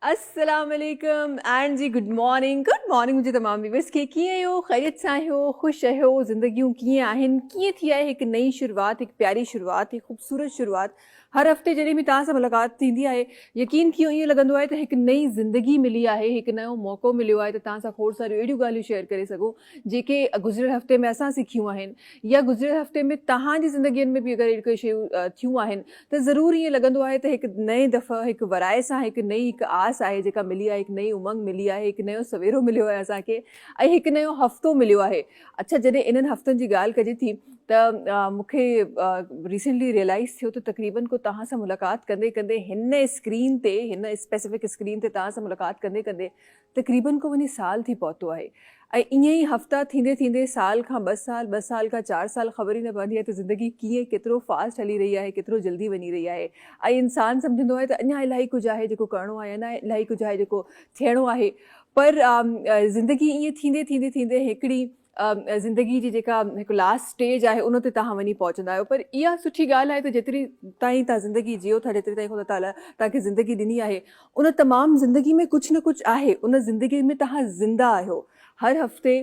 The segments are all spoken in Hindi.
अस्सलाम वालेकुम एंड जी गुड मॉर्निंग मुंहिंजे तमाम व्यूअर्स खे कीअं आहियो, ख़ैरियत सां आहियो, ख़ुशि आहियो, ज़िंदगियूं कीअं आहिनि, कीअं थी आहे हिकु नई शुरूआति, हिकु प्यारी शुरूआति, हिकु ख़ूबसूरत शुरूआति। हर हफ़्ते जॾहिं बि तव्हां सां मुलाक़ात थींदी आहे यकीन कयो ईअं लॻंदो आहे त हिकु नई ज़िंदगी मिली आहे, हिकु नयो मौक़ो मिलियो आहे त तव्हां सां खोड़ सारियूं अहिड़ियूं ॻाल्हियूं शेयर करे सघूं जेके गुज़िरियल हफ़्ते में असां सिखियूं आहिनि या गुज़िरियल हफ़्ते में तव्हांजी ज़िंदगीअ में बि अगरि अहिड़ी कोई शयूं थियूं आहिनि त ज़रूरु ईअं लॻंदो आहे त हिकु नए दफ़ा हिकु वराए सां हिकु नई हिकु आस आहे जेका मिली आहे, हिकु नई उमंग मिली आहे, हिकु नयो सवेरो मिलियो आहे असांखे ऐं हिकु नयो हफ़्तो मिलियो आहे। अच्छा, जॾहिं इन्हनि हफ़्तनि जी ॻाल्हि कजे थी त मूंखे रिसेंटली रियलाइज़ थियो त तक़रीबन को तव्हां सां मुलाक़ात कंदे कंदे हिन स्क्रीन ते, हिन स्पेसिफिक स्क्रीन ते तव्हां सां मुलाक़ात कंदे कंदे तक़रीबन को वञी साल थी पहुतो आहे ऐं ईअं ई हफ़्ता थींदे थींदे साल खां 2 साल, 2 साल खां 4 साल ख़बर ई न पवंदी आहे त ज़िंदगी कीअं केतिरो फास्ट हली रही आहे, केतिरो जल्दी वञी रही आहे ऐं इंसानु सम्झंदो आहे त अञा इलाही कुझु आहे जेको करिणो आहे, अञा इलाही कुझु आहे जेको थियणो आहे। पर ज़िंदगी ईअं थींदे थींदे थींदे हिकिड़ी ज़िंदगी जी जेका हिकु लास्ट स्टेज आहे उन ते तव्हां वञी पहुचंदा आहियो। पर इहा सुठी ॻाल्हि आहे त जेतिरी ताईं तव्हां ज़िंदगी जियो था, जेतिरी ताईं ख़ुदा ताला तव्हांखे ज़िंदगी ॾिनी आहे उन तमामु ज़िंदगी में कुझु न कुझु आहे, उन ज़िंदगी में तव्हां ज़िंदा आहियो। हर हफ़्ते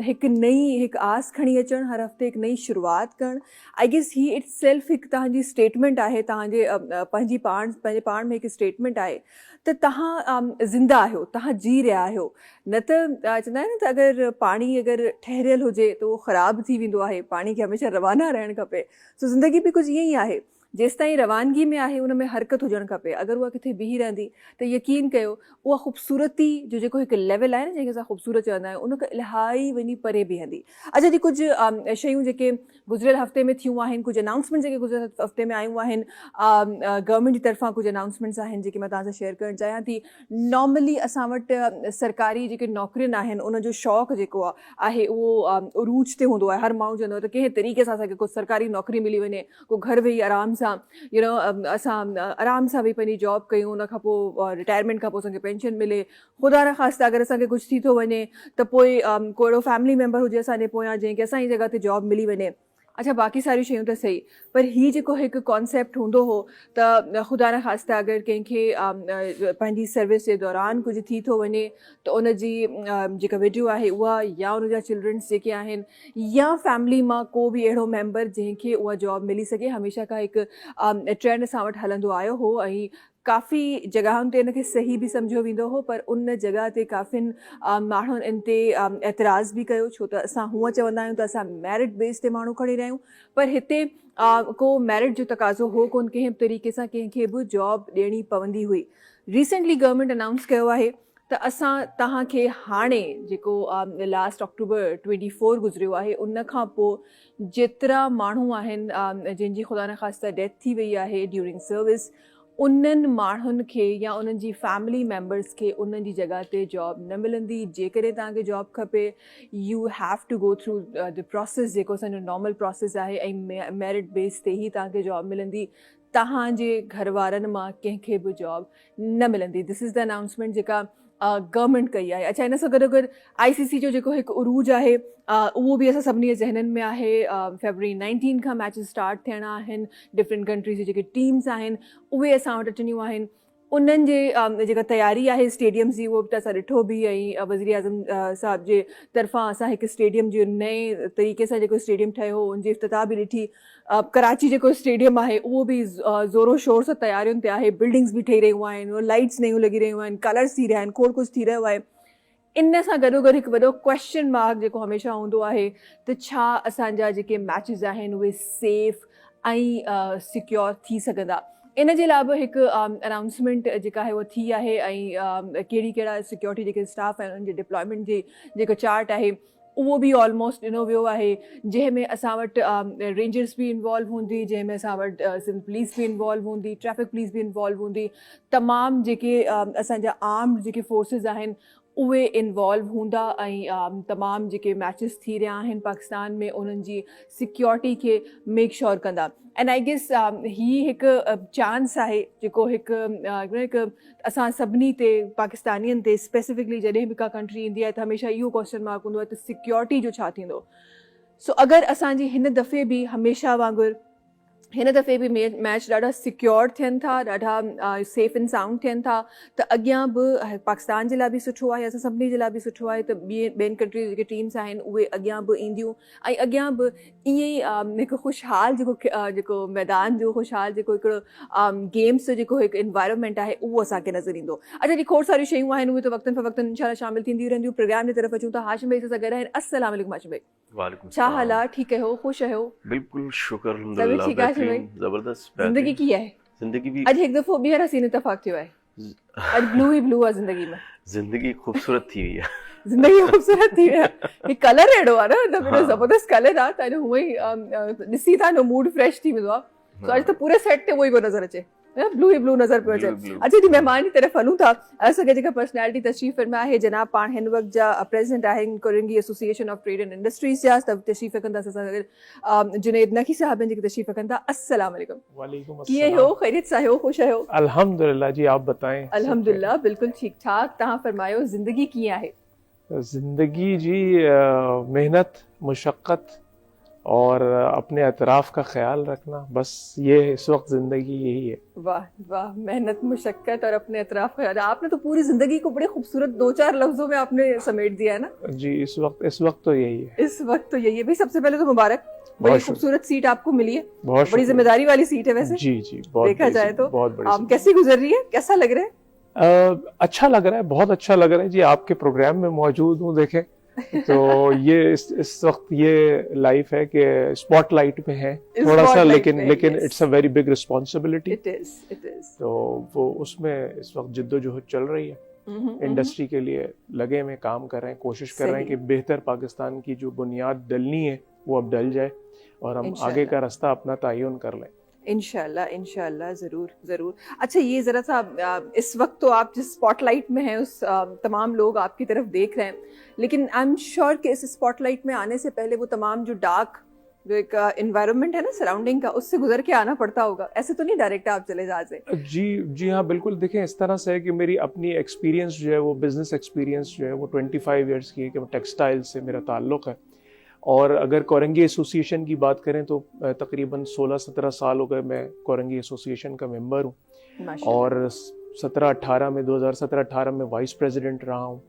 हिकु नई हिकु आस खणी अचणु, हर हफ़्ते हिकु नई शुरूआति करणु, I guess he itself हिकु तव्हांजी स्टेटमेंट आहे, तव्हांजे पंहिंजे पाण में हिकु स्टेटमेंट आहे त तव्हां ज़िंदा आहियो, तव्हां जी रहिया आहियो। न त चवंदा आहिनि न त अगरि पाणी अगरि ठहिरियल हुजे त उहो ख़राबु थी वेंदो आहे, पाणी खे हमेशह रवाना रहणु खपे। सो ज़िंदगी बि कुझु ईअं ई आहे, जेसि ताईं रवानगी में आहे उन में हरकत हुजणु खपे। अगरि उहा किथे बीही रहंदी त यकीन कयो उहा ख़ूबसूरती जो जेको हिकु लेवल आहे न जंहिंखे असां ख़ूबसूरत चवंदा आहियूं उन खां इलाही वञी परे बीहंदी। अच्छा जी, कुझु शयूं जेके गुज़िरियल हफ़्ते में थियूं आहिनि, कुझु अनाउंसमेंट जेके गुज़िरियल हफ़्ते में आयूं आहिनि, गवर्नमेंट जी तरफ़ां कुझु अनाउंसमेंट्स आहिनि जेके मां तव्हां सां शेयर करणु चाहियां थी। नॉर्मली असां वटि सरकारी जेके नौकरियुनि आहिनि उनजो शौक़ु जेको आहे उहो उरूज ते हूंदो आहे। हर माण्हू चवंदो आहे त कंहिं तरीक़े सां असांखे कुझु सरकारी नौकरी मिली वञे, को घर वेही आराम सां असां आराम सां वेही पंहिंजी जॉब कयूं, उन खां पोइ रिटायरमेंट खां पोइ असांखे पेंशन मिले। ख़ुदा न ख़ास्ता अगरि असांखे कुझु थी थो वञे त पोइ को अहिड़ो फैमिली मेंबर हुजे असांजे पोयां जंहिंखे असांजी जॻह ते जॉब मिली वञे। अच्छा, बाक़ी सारियूं शयूं त सही, पर हीअ जेको हिकु कॉन्सेप्ट हूंदो हो त ख़ुदा न ख़ास्ता अगरि कंहिंखे पंहिंजी सर्विस जे दौरान कुझु थी थो वञे त उनजी जेका वीडियो आहे उहा या उनजा चिल्ड्रन्स जेके आहिनि या फैमिली मां को बि अहिड़ो मेंबर जंहिंखे उहा जॉब मिली सघे, हमेशह खां हिकु ट्रेंड असां वटि हलंदो आयो हो ऐं काफ़ी जॻहियुनि ते इनखे सही बि सम्झियो वेंदो हो, पर उन जॻह ते काफ़िनि माण्हुनि इन ते एतिराज़ बि कयो, छो त असां हूअं चवंदा आहियूं त असां मेरिट बेस ते माण्हू खणी रहिया आहियूं, पर हिते को मेरिट जो तक़ाज़ो हो कोन, कंहिं तरीक़े सां कंहिंखे बि जॉब ॾियणी पवंदी हुई। रिसेंटली गवर्नमेंट अनाउंस कयो आहे त असां तव्हांखे हाणे जेको लास्ट अक्टूबर 24 गुज़रियो आहे उन खां पोइ जेतिरा माण्हू आहिनि जंहिंजी ख़ुदा न ख़ास्ता डेथ थी वई आहे ड्यूरिंग सर्विस, उन्हनि माण्हुनि खे या उन्हनि जी फैमिली मेंबर्स खे उन्हनि जी जॻह ते जॉब न मिलंदी। जेकॾहिं तव्हांखे जॉब खपे you have to go through the process जेको असांजो नॉर्मल प्रोसेस आहे ऐं मेरिट बेस ते ई तव्हांखे जॉब मिलंदी। तव्हांजे घर वारनि मां कंहिंखे बि जॉब न मिलंदी। दिस इज़ द अनाउंसमेंट जेका गवर्नमेंट कई आहे। अच्छा, इन सां गॾु गॾु ICC जो जेको हिकु उरूज आहे उहो बि असां सभिनी जे ज़हननि में आहे। February 19 खां मैचिस स्टार्ट थियणा आहिनि, डिफरेंट कंट्रीज़ जी जेके टीम्स आहिनि उहे असां वटि अचणियूं आहिनि। उन्हनि जे जेका तयारी आहे स्टेडियम्स जी उहो बि त असां ॾिठो बि, ऐं वज़ीर आज़म साहब जे तरफ़ां असां हिकु स्टेडियम जो नए तरीक़े सां जेको स्टेडियम ठहियो हो उनजी इफ़्तिताह बि ॾिठी। कराची जेको स्टेडियम आहे उहो बि ज़ोरो शोर सां तयारियुनि ते आहे, बिल्डिंग्स बि ठही रहियूं आहिनि, लाइट्स नयूं लॻी रहियूं आहिनि, कलर्स थी रहिया आहिनि, खोड़ कुझु थी रहियो आहे। इन सां गॾोगॾु हिकु वॾो क्वेश्चन मार्क जेको हमेशह हूंदो आहे त छा असांजा जेके मैचिस आहिनि उहे सेफ ऐं सिक्योर थी सघंदा। इन जे लाइ बि हिकु अनाउंसमेंट जेका आहे उहा थी आहे ऐं कहिड़ा सिक्योरिटी जेके स्टाफ आहिनि उनजे डिप्लॉयमेंट जी जेको चार्ट आहे उहो बि ऑलमोस्ट ॾिनो वियो आहे, जंहिंमें असां वटि रेंजर्स बि इन्वॉल्व हूंदी, जंहिंमें असां वटि सिंध पुलिस बि इन्वॉल्व हूंदी, ट्रैफिक पुलिस बि इन्वॉल्व हूंदी। तमामु जेके असांजा आर्म्ड जेके फोर्सिस आहिनि उहे इन्वॉल्व हूंदा ऐं तमामु जेके मैचिस थी रहिया आहिनि पाकिस्तान में उन्हनि जी सिक्योरिटी खे मेक श्योर कंदा एंड आई गेस ही हिकु चांस आहे जेको हिकु असां सभिनी ते पाकिस्तानियुनि ते स्पेसिफिकली जॾहिं बि का कंट्री ईंदी आहे त हमेशह इहो क्वेश्चन मार्क हूंदो आहे त सिक्योरिटी जो छा थींदो। सो अगरि असांजी हिन दफ़े बि हमेशह वांगुरु हिन दफ़े बि मैच ॾाढा सिक्योर थियनि था, ॾाढा सेफ एंड साउंड थियनि था त अॻियां बि पाकिस्तान जे लाइ बि सुठो आहे, असां सभिनी जे लाइ बि सुठो आहे त ॿियनि कंट्रीज़ जेके टीम्स आहिनि उहे अॻियां बि ईंदियूं ऐं अॻियां बि ईअं ई हिकु ख़ुशहाल जेको मैदान जो ख़ुशहाल जेको हिकिड़ो गेम्स जो जेको हिकु इन्वायरमेंट आहे उहो असांखे नज़र ईंदो। अच्छा जी, खोड़ सारियूं शयूं आहिनि उहे त वक़्तन फ़वक़्तन इंशाल्लाह शामिल थींदियूं रहंदियूं। प्रोग्राम जी तरफ़ अचूं था, हाशिम भाई सां गॾु आहिनि। अस्सलाम वालेकुम हाशिम भाई। वालेकुम छा हाल आहे? ठीकु आहियो? ख़ुशि आहियो? बिल्कुल शुक्र तबीयत अल्हम्दुलिल्लाह, ठीकु आहे हाशिम भाई? बेहतरीन ज़बरदस्त। ज़िंदगी की आहे? ज़िंदगी भी अॼु हिकु दफ़ो ॿीहर हसीन इतफ़ाक़ थियो आहे। अॼु ब्लू ई ब्लू आहे ज़िंदगी में। ज़िंदगी खूबसूरत थी हुई है। ज़िंदगी ख़ूबसूरत थी वई आहे। ही कलर अहिड़ो आहे न, त एॾो ज़बरदस्त कलर आहे त हूअं ई ॾिसी था न मूड फ्रेश थी वेंदो आहे। सो अॼु त पूरे सेट ते उहो ई पियो नज़र अचे, ब्लू ई ब्लू नज़र पियो अचे। अच्छा जी, महिमान जी तरफ़ हलूं था। असांखे जेका पर्सनैलिटी तशरीफ़ फरमा आहे जनाब पाण हिन वक़्त जा प्रेसिडेंट आहिनि Korangi association of trade and industries जा, त तशरीफ़ रखंदा असां सां गॾु जुनैद नकी साहब आहिनि जेके तशरीफ़ रखनि था। अस्सलाम वालेकुम। वालेकुम कीअं अस्सलाम। हो? ख़ैरियत सां हो? ख़ुशि आहियो? अल्हम्दुलिल्लाह जी, आप बताएं। अल्हम्दुलिल्लाह बिल्कुलु ठीक ठाक। तव्हां फरमायो ज़िंदगी कीअं आहे? ज़िंदगी जी मेहनत, मुशक्क़त और अपने अतराफ़ का ख्याल रखना, बस ये इस वक्त ज़िंदगी यही है। वाह वाह, मेहनत, मुशक्क़त और अपने अतराफ का ख्याल। आपने तो पूरी ज़िंदगी को बड़े खूबसूरत 2-4 लफ्ज़ों में आपने समेट दिया है ना। जी, इस वक्त तो यही है। इस वक्त तो यही है भाई। सबसे पहले तो मुबारक, बड़ी खूबसूरत सीट आपको मिली है, बहुत बड़ी जिम्मेदारी वाली सीट है वैसे। जी जी, बहुत देखा जाए तो बहुत बड़ी। कैसी गुजर रही है, कैसा लग रहा है? अच्छा लग रहा है, बहुत अच्छा लग रहा है जी। आपके प्रोग्राम में मौजूद हूँ, देखें तो ये इस वक्त ये लाइफ है कि स्पॉटलाइट में है थोड़ा सा, लेकिन it's a very big responsibility. It is. तो वो उसमें इस वक्त जिद्दोजहद चल रही है, इंडस्ट्री के लिए लगे में काम कर रहे हैं, कोशिश कर रहे हैं कि बेहतर पाकिस्तान की जो बुनियाद डलनी है वो अब डल जाए और हम आगे का रास्ता अपना तयन कर लें। इंशाल्लाह ज़रूर। अच्छा, ये ज़रा सा इस वक्त तो आप जिस स्पॉटलाइट में हैं उस तमाम लोग आपकी तरफ देख रहे हैं, लेकिन आई एम श्योर कि इस स्पॉटलाइट में आने से पहले वो तमाम जो डार्क जो एक एनवायरनमेंट है ना सराउंडिंग का, उससे गुजर के आना पड़ता होगा। ऐसे तो नहीं डायरेक्ट आप चले जा से? जी हाँ, बिल्कुल। देखें, इस तरह से है कि मेरी अपनी एक्सपीरियंस जो है वो बिजनेस एक्सपीरियंस जो है वो 25 ईयर्स की है कि टेक्सटाइल से मेरा ताल्लुक़ है। और अगर कोरंगी एसोसिएशन की बात करें तो तकरीबन 16-17 साल हो गए मैं कोरंगी एसोसिएशन का मेंबर हूँ और 2017-18 में वाइस प्रेसिडेंट रहा हूँ।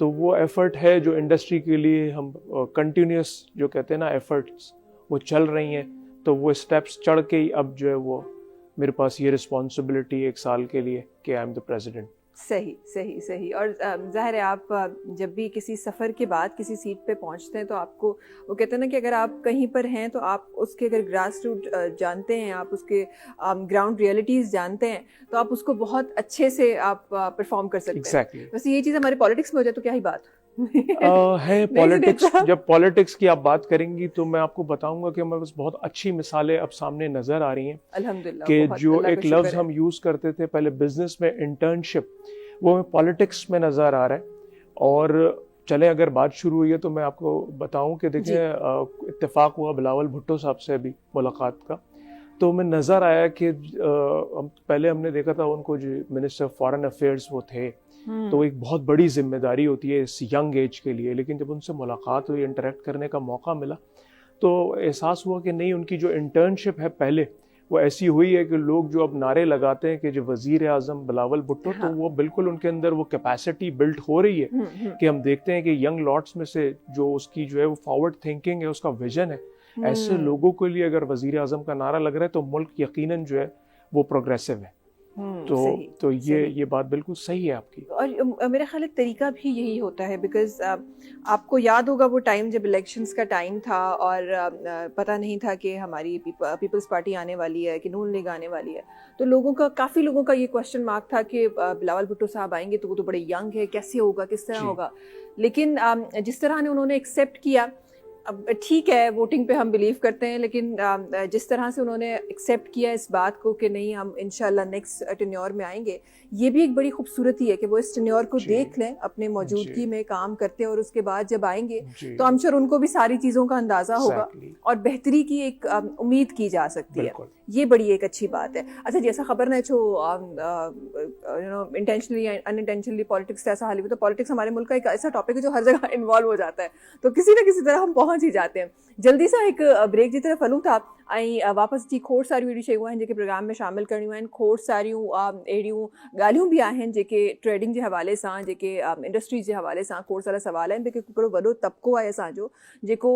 तो वो एफ़र्ट है जो इंडस्ट्री के लिए हम कंटिन्यूस जो कहते हैं ना एफ़र्ट्स वो चल रही हैं। तो वो स्टेप्स चढ़ के ही अब जो है वो मेरे पास ये रिस्पॉन्सिबिलिटी 1 साल के लिए कि आई एम द प्रेसिडेंट। सही। और ज़ाहिर है आप जब भी किसी सफ़र के बाद किसी सीट पे पहुंचते हैं तो आपको वो कहते हैं ना कि अगर आप कहीं पर हैं तो आप उसके अगर ग्रास रूट जानते हैं, आप उसके ग्राउंड रियलिटीज़ जानते हैं तो आप उसको बहुत अच्छे से आप परफॉर्म कर सकते हैं। वैसे ये चीज़ हमारे पॉलिटिक्स में हो जाए तो क्या ही बात है। पॉलिटिक्स, जब पॉलिटिक्स की आप बात करेंगी तो मैं आपको बताऊंगा कि हमारे पास बहुत अच्छी मिसालें अब सामने नजर आ रही हैं। अल्हम्दुलिल्लाह। कि जो एक लफ्ज हम यूज करते थे पहले बिजनेस में, इंटर्नशिप, वो हमें पॉलिटिक्स में नजर आ रहा है। और चले अगर बात शुरू हुई है तो मैं आपको बताऊं कि देखिए इत्तेफाक हुआ बिलावल भुट्टो साहब से अभी मुलाकात का, तो मैं नज़र आया कि पहले हमने देखा था उनको जो मिनिस्टर ऑफ फॉरेन अफेयर्स वो थे, तो एक बहुत बड़ी जिम्मेदारी होती है इस यंग एज के लिए। लेकिन जब उनसे मुलाकात हुई, इंटरेक्ट करने का मौका मिला, तो एहसास हुआ कि नहीं, उनकी जो इंटर्नशिप है पहले वो ऐसी हुई है कि लोग जो अब नारे लगाते हैं कि जो वज़ीर आज़म बिलावल भुट्टो, तो वो बिल्कुल उनके अंदर वो कैपेसिटी बिल्ड हो रही है कि हम देखते हैं कि यंग लॉट्स में से जो उसकी जो है वो फॉरवर्ड थिंकिंग है, उसका विजन है, ऐसे लोगों के लिए अगर वज़ीर आज़म का नारा लग रहा है तो मुल्क यकीनन जो है वो प्रोग्रेसिव है। तो ये बात बिल्कुल सही है आपकी। और मेरा ख्याल तरीका भी यही होता है, बिकॉज आपको याद होगा वो टाइम जब इलेक्शंस का टाइम था और पता नहीं था कि हमारी पीपल्स पार्टी आने वाली है कि नून लीग आने वाली है, तो काफ़ी लोगों का ये क्वेश्चन मार्क था कि बिलावल भुट्टो साहब आएंगे तो वो तो बड़े यंग है, कैसे होगा, किस तरह होगा। लेकिन जिस तरह उन्होंने एक्सेप्ट किया, अब ठीक है, वोटिंग पे हम बिलीव करते हैं, लेकिन जिस तरह से उन्होंने एक्सेप्ट किया इस बात को कि नहीं हम इंशाल्लाह नेक्स्ट टेन्योर में आएंगे, ये भी एक बड़ी खूबसूरती है कि वो इस टेन्योर को जी। देख लें, अपने मौजूदगी जी। में काम करते हैं और उसके बाद जब आएंगे जी। तो I'm sure उनको भी सारी चीज़ों का अंदाज़ा होगा Exactly. और बेहतरी की एक उम्मीद की जा सकती है। बिल्कुल। ये बड़ी एक अच्छी बात है। अच्छा जी, ऐसा खबर नहीं छो इंटेंशनली अनइंटेंशनली पॉलिटिक्स ऐसा हाल तो पॉलिटिक्स हमारे मुल्क का एक ऐसा टॉपिक है जो हर जगह इन्वॉल्व हो जाता है, तो किसी न किसी तरह हम पहुंच ही जाते हैं। जल्दी सा एक ब्रेक जी तरफ हलूं था ऐं वापस जी खोड़ सारियूं अहिड़ियूं शयूं आहिनि जेके प्रोग्राम में शामिल करणियूं आहिनि, खोड़ सारियूं अहिड़ियूं ॻाल्हियूं बि आहिनि जेके ट्रेडिंग जे हवाले सां, जेके इंडस्ट्री जे हवाले सां खोड़ सारा सवाल आहिनि, जेके हिकिड़ो वॾो तबिको आहे असांजो जेको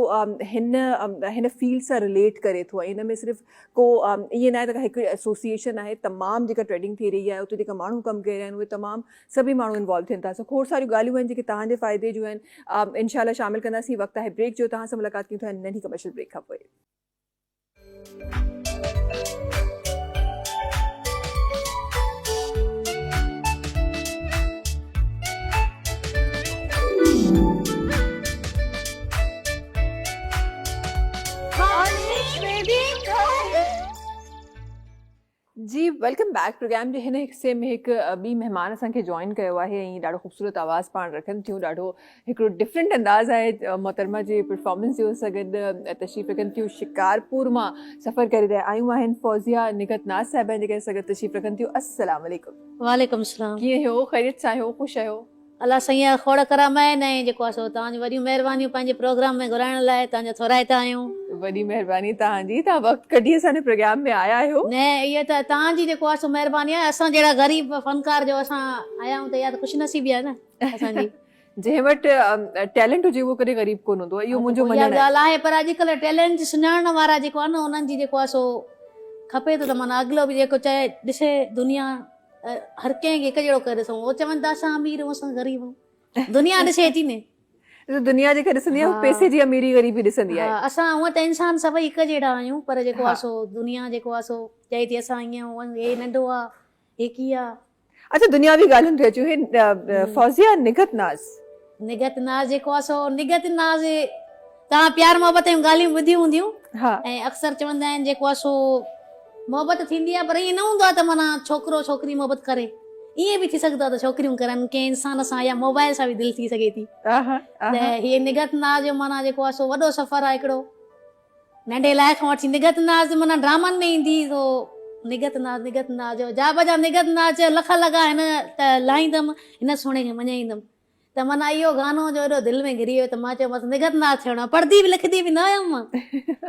हिन फील्ड सां रिलेट करे थो। ऐं हिन में सिर्फ़ु को ईअं न आहे त हिकु एसोसिएशन आहे, तमामु जेका ट्रेडिंग थी रही आहे उते जेका माण्हू कमु करे रहिया आहिनि उहे तमामु सभी माण्हू इन्वॉल्व थियनि था। सो खोड़ सारियूं ॻाल्हियूं आहिनि जेके तव्हांजे फ़ाइदे जूं आहिनि, इंशाल्लाह शामिल कंदासीं। वक़्तु आहे ब्रेक जो, तव्हां सां मुलाक़ात कयूं था नंढी कमर्शियल ब्रेक खां पोइ। जी वेलकम बैक। प्रोग्राम जे हिन हिस्से में हिकु ॿी महिमान असांखे जॉइन कयो आहे ऐं ॾाढो ख़ूबसूरत आवाज़ पाण रखनि थियूं, ॾाढो हिकिड़ो डिफरेंट अंदाज़ आहे मोहतरमा जे परफॉर्मेंस जो सां गॾु तशरीफ़ रखनि थियूं। शिकारपुर मां सफ़र करे रहिया आयूं आहिनि फौज़िया निगत नाज़ साहिबा जेके सां गॾु तशरीफ़ रखनि थियूं। अस्सलाम वालेकुम। वालेकुम सलाम। कीअं आहियो? ख़ैरियत सां आहियो? ख़ुशि आहियो? अल्लाह सईं खोड़ करामाइन ऐं जेको आहे सो तव्हांजी वॾियूं महिरबानियूं पंहिंजे प्रोग्राम में घुराइण लाइ तव्हांजा थोराइता आहियूं। वॾी महिरबानी तव्हांजी, तव्हां वक़्तु कढी असांजे प्रोग्राम में आया आहियो। न इहा त तव्हांजी जेको आहे सो महिरबानी आहे, असां जहिड़ा ग़रीब फनकार जो असां आया आहियूं त इहा त ख़ुशनसीबी आहे न असांजी। जंहिं वटि टैलेंट हुजे उहो कॾहिं ग़रीब कोन हूंदो आहे, इहो मुंहिंजो इहा मञणु आहे। ॻाल्हि आहे, पर अॼुकल्ह टैलेंट सुञाणण वारा जेको आहे न उन्हनि जी जेको आहे सो खपे त माना अॻिलो बि जेको चाहे ॾिसे दुनिया, हर कंहिंखे हिकु जहिड़ो करे ॾिसूं। उहो चवनि था असां अमीर आहियूं असां ग़रीब आहियूं, दुनिया ॾिसे थी न। दुनिया जेके ॾिसंदी आहे पैसे जी अमीरी ग़रीबी ॾिसंदी आहे। असां हूअं त इंसान सभई हिकु जहिड़ा आहियूं, पर जेको आहे सो दुनिया जेको आहे सो चए थी असां ईअं हे नंढो आहे हे कीअं आहे। अच्छा, दुनियावी ॻाल्हियूं थियूं अचूं। हे फौज़िया निगत नाज़, निगत नाज़ जेको आहे सो निगत नाज़, तव्हां प्यार मोहबत जूं ॻाल्हियूं ॿुधियूं हूंदियूं हा, ऐं अक्सर चवंदा आहिनि जेको आहे सो मोहबत थींदी आहे, पर ईअं न हूंदो आहे त माना छोकिरो छोकिरी मोहबत करे, ईअं बि थी सघंदो आहे त छोकिरियूं करनि कंहिं इंसान सां या मोबाइल सां बि दिलि थी सघे थी। त हीअ निगत नाज़ जो माना जेको आहे सो वॾो सफ़र आहे हिकिड़ो, नंढे लाइ खां वठी निगत नाज़ माना ड्रामनि में ईंदी तो निगत नाज़ जो जा बजा निगत नाज़ लख लॻा हिन त लाहींदमि हिन सोणे खे मञाईंदमि। त माना इहो गानो जो एॾो दिलि में घिरी वियो त मां चयोमांसि निगत नाज़ थियणो आहे। पढ़ंदी बि लिखंदी बि न हुयमि मां,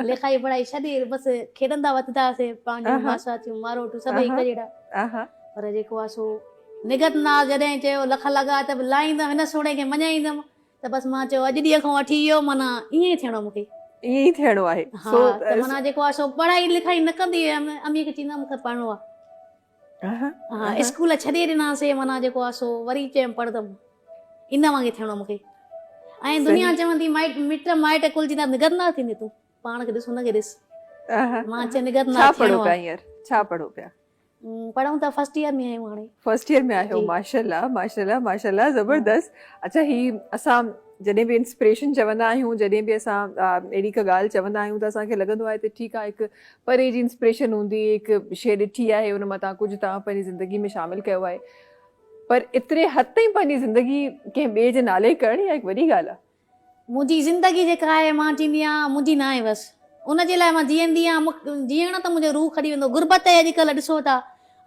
लिखाई पढ़ाई छॾी बसि खेॾंदा वठंदासीं पंहिंजूं भाषातियूं मारोटूं सभई हिकु जहिड़ा। पर जेको आहे सो निगत नाज़ जॾहिं चयो लख लॻा त लाहींदमि हिन सोणे खे मञाईंदमि, त बसि मां चयो अॼु ॾींहं खां वठी इहो माना ईअं ई थियणो मूंखे, ईअं ई थियणो आहे। हा। त माना जेको आहे सो पढ़ाई लिखाई न कंदी हुयमि, अम्मी खे चईंदा मूंखे पढ़णो आहे, हा स्कूल छॾे ॾिनासीं, माना जेको आहे सो वरी चयमि पढ़ंदमि, इन वांगुरु थियणो मूंखे। ऐं दुनिया चवंदी माइट मिट माइट कुल चईंदा निगत नाज़ थींदी तूं, पाण खे ॾिस हुनखे ॾिस। मां चयो निगत नाज़ थियणो आहे। छा पढ़ो पिया? पढ़ूं था फर्स्ट ईयर में आहियूं हाणे। फर्स्ट ईयर में आहियो, माशाल्लाह माशाल्लाह माशाल्लाह, ज़बरदस्त। अच्छा, ही असां जॾहिं बि इंस्पिरेशन चवंदा आहियूं, जॾहिं बि असां अहिड़ी का ॻाल्हि चवंदा आहियूं त असांखे लॻंदो आहे त ठीकु आहे हिकु परे जी इंस्पिरेशन हूंदी, हिकु शइ ॾिठी आहे हुन मां तव्हां कुझु तव्हां पंहिंजी ज़िंदगी में शामिलु कयो आहे, पर एतिरे हद ताईं पंहिंजी ज़िंदगी कंहिं ॿिए जे नाले करणी आहे हिकु वॾी ॻाल्हि आहे। मुंहिंजी ज़िंदगी जेका आहे मां चवंदी आहियां मुंहिंजी न आहे, बसि उनजे लाइ मां जीअंदी आहियां। जीअण त मुंहिंजो रूह खड़ी वेंदो। गुरबत अॼुकल्ह ॾिसो था,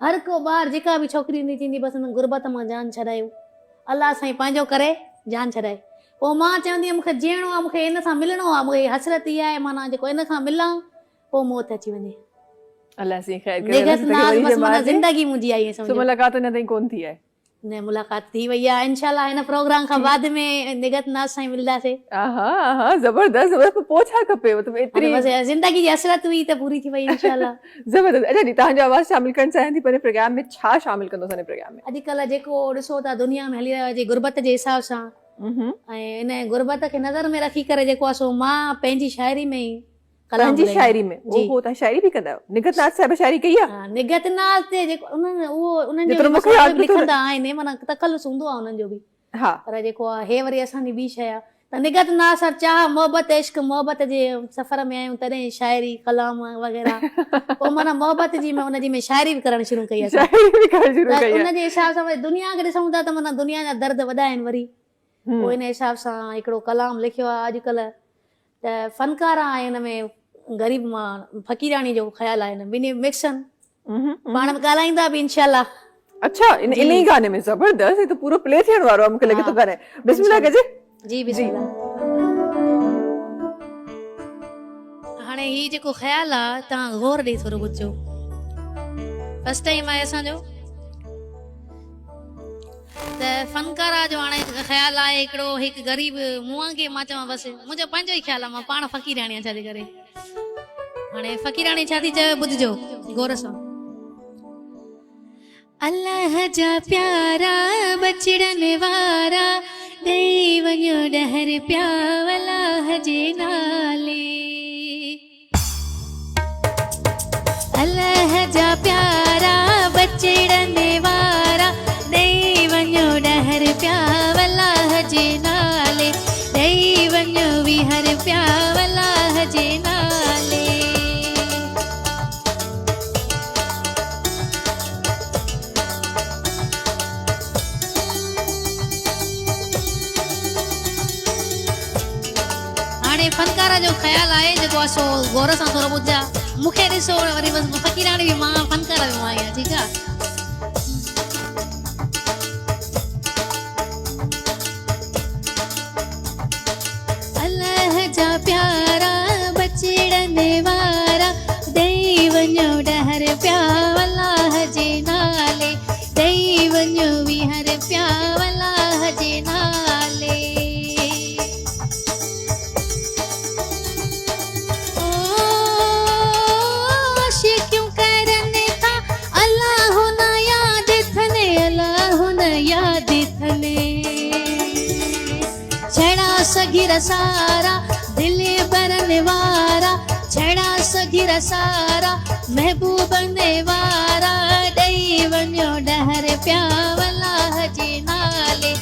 हर को ॿार जेका बि छोकिरी हूंदी चवंदी बसि हिन गुरबत मां जान छॾायो, अलाह साईं पंहिंजो करे जान छॾाए। पोइ मां चवंदी आहियां मूंखे जीअणो आहे, मूंखे इन सां मिलणो आहे, मूंखे हसरत इहा आहे माना जेको इन खां मिलां पोइ मौत अची वञे। अलाह साईं ख़ैर करे। निगत नाज़ बसि माना ज़िंदगी मुंहिंजी आई आहे, सो मुलाक़ात अञा ताईं कोन थी आहे? न मुलाक़ात थी वई आहे, इंशाल्लाह हिन प्रोग्राम खां बाद में निगत नाज़ सां मिलंदासीं। ज़बरदस्त ज़बरदस्त। पोइ छा खपे, मतलब एतिरी ज़िंदगी जी हसरत हुई त पूरी थी वई इंशाल्लाह। ज़बरदस्त। अच्छा जी, तव्हांजो आवाज़ शामिल करणु चाहियां थी पंहिंजे प्रोग्राम में, छा शामिल कंदो असांजे प्रोग्राम में? अॼुकल्ह जेको ॾिसो था दुनिया में हली रहियो आहे गुरबत जे हिसाब सां, ऐं इन गुरबत खे नज़र में रखी करे जेको आहे सो मां पंहिंजी शाइरी में ई पंहिंजी शाइरी में ओहो तव्हां शाइरी बि कंदा आहियो? निगत नाज़ साहिब शाइरी कई आहे? निगत नाज़ ते जेको उन्हनि जो लिखंदा आहिनि, माना तखल्लुस हूंदो आहे उन्हनि जो बि, हा, पर जेको आहे हे वरी असांजी ॿी शइ आहे। त निगत नासर चाह मोहब्बत इश्क मोहब्बत जे सफ़र में आहियूं तॾहिं शाइरी कलाम वग़ैरह पोइ माना मोहब्बत जी में उनजी में शाइरी बि करणु शुरू कई असां शायरी बि करणु शुरू त कई आहे। उनजे हिसाब सां वरी दुनिया खे ॾिसूं था त माना दुनिया जा दर्द वॾा आहिनि वरी पोइ इन हिसाब सां हिकिड़ो कलाम लिखियो आहे अॼुकल्ह त फनकार आहे हिन में ग़रीब मां फ़क़ीराणी जो ख़्यालु आहे हिन ॿिन्ही मिक्स आहिनि पाण में ॻाल्हाईंदा बि इनशाला। अच्छा इन ही गाने में जबरदस्त ये तो पूरो प्ले थियण वारो आहे मूंखे लॻे थो करे बिस्मिल्लाह कजे। जी बिस्मिल्लाह। हाणे ही जेको ख़्यालु आहे तव्हां गौर ॾेई थोरो ॿुधजो। फर्स्ट टाइम आहे असांजो त फनकारा जो हाणे ख़्यालु आहे हिकु ग़रीब मुंहं खे मां चवां बसि मुंहिंजो पंहिंजो ई ख़्यालु आहे मां पाण फ़क़ीराणी आहियां छाजे करे। हाणे फ़क़ीराणी छा थी चवे ॿुधजो गौर सां। अल्लाह जा प्यारा बचड़नि वारा ॾेई वञो ॾहर पिया अल्लाह जे नाले। अल्लाह जा प्यारा बचड़नि वारा ॾेई वञो ॾहर पिया अल्लाह जे नाले ॾेई वञो विहर पिया अल्लाह जे नाले। हाणे फनकारा जो ख़्यालु आहे जेको आहे सो गौर सां थोरो ॿुधा मूंखे ॾिसो वरी बसि फ़क़ीराणी बि मां फनकारा बि मां आहियां ठीकु आहे। अल्लाह जा प्यारा बचड़नि वारा ॾेई वञो ॾहर पिया अल्लाह जे नाले ॾेई वञो विहर पिया अल्लाह जे नाले। क्यों करने था अल्लाह न याद थने अल्लाह न याद थने छड़ा सगिर सारा दिले बरने वारा छड़ा सगिर सारा महबूब ने वारा ॾेई वञो ॾहर पिया अल्लाह जे नाले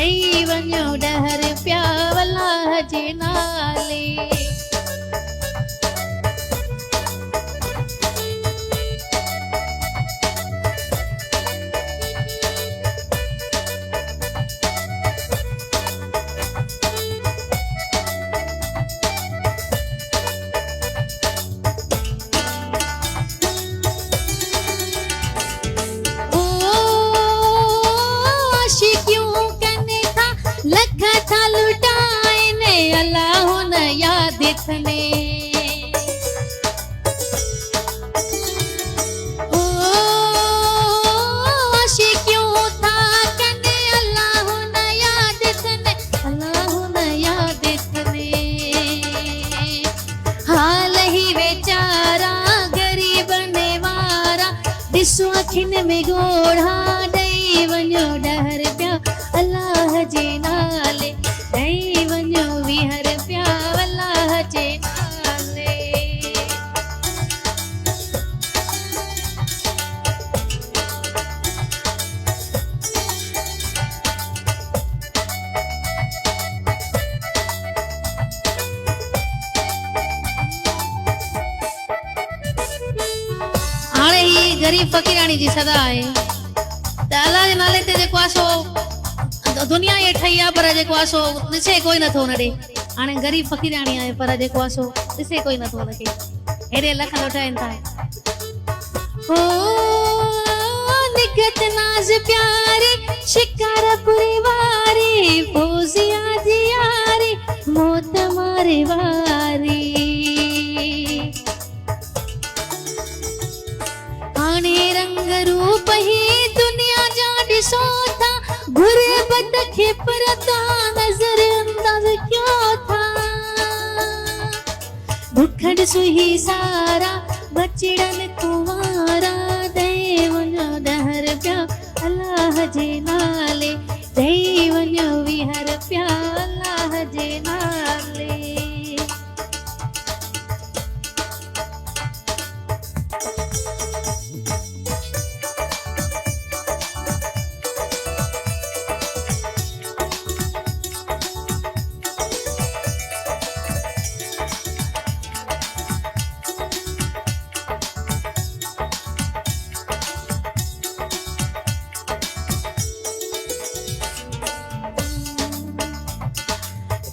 ॾेई वञो ॾहर पिया अल्लाह जे नाले। लखा था लुटाए ने अल्लाह न याद थने ओ आशिक़ियों था कने अल्लाह न याद थने अल्लाह न याद थने हाल ही बेचारा गरीब ने वारा ॾिसो अखियुनि में गोढ़ा ॾेई वञो ॾहर पिया अल्लाह जे नाले ॾेई वञो विहर पिया अल्लाह जे नाले। हाणे ही ग़रीब फ़क़ीराणी जी सदा आहे त अल्लाह जे नाले ते जेको आहे सो दुनिया ये ठही आहे पर जेको आहे सो ॾिसे कोई नथो हुन ॾे। हाणे ग़रीब फ़क़ीराणी आहे पर जेको आहे सो ॾिसे कोई नथो हुनखे हेॾे लख लुटाइनि था। हो निगत नाज़ प्यारी शिकारपुरी वारी फौजिया जी यारी मौत मारे वारी हाणे रंग रूप ही दुनिया जा ॾिसो था गुरबत खे परता नज़र अंदाज़ क्यों था दुखड़ सुही सारा बचड़न कुंवारा ॾेई वञो ॾहर पिया अल्लाह जे नाले ॾेई वञो विहर पिया अल्लाह जे नाले।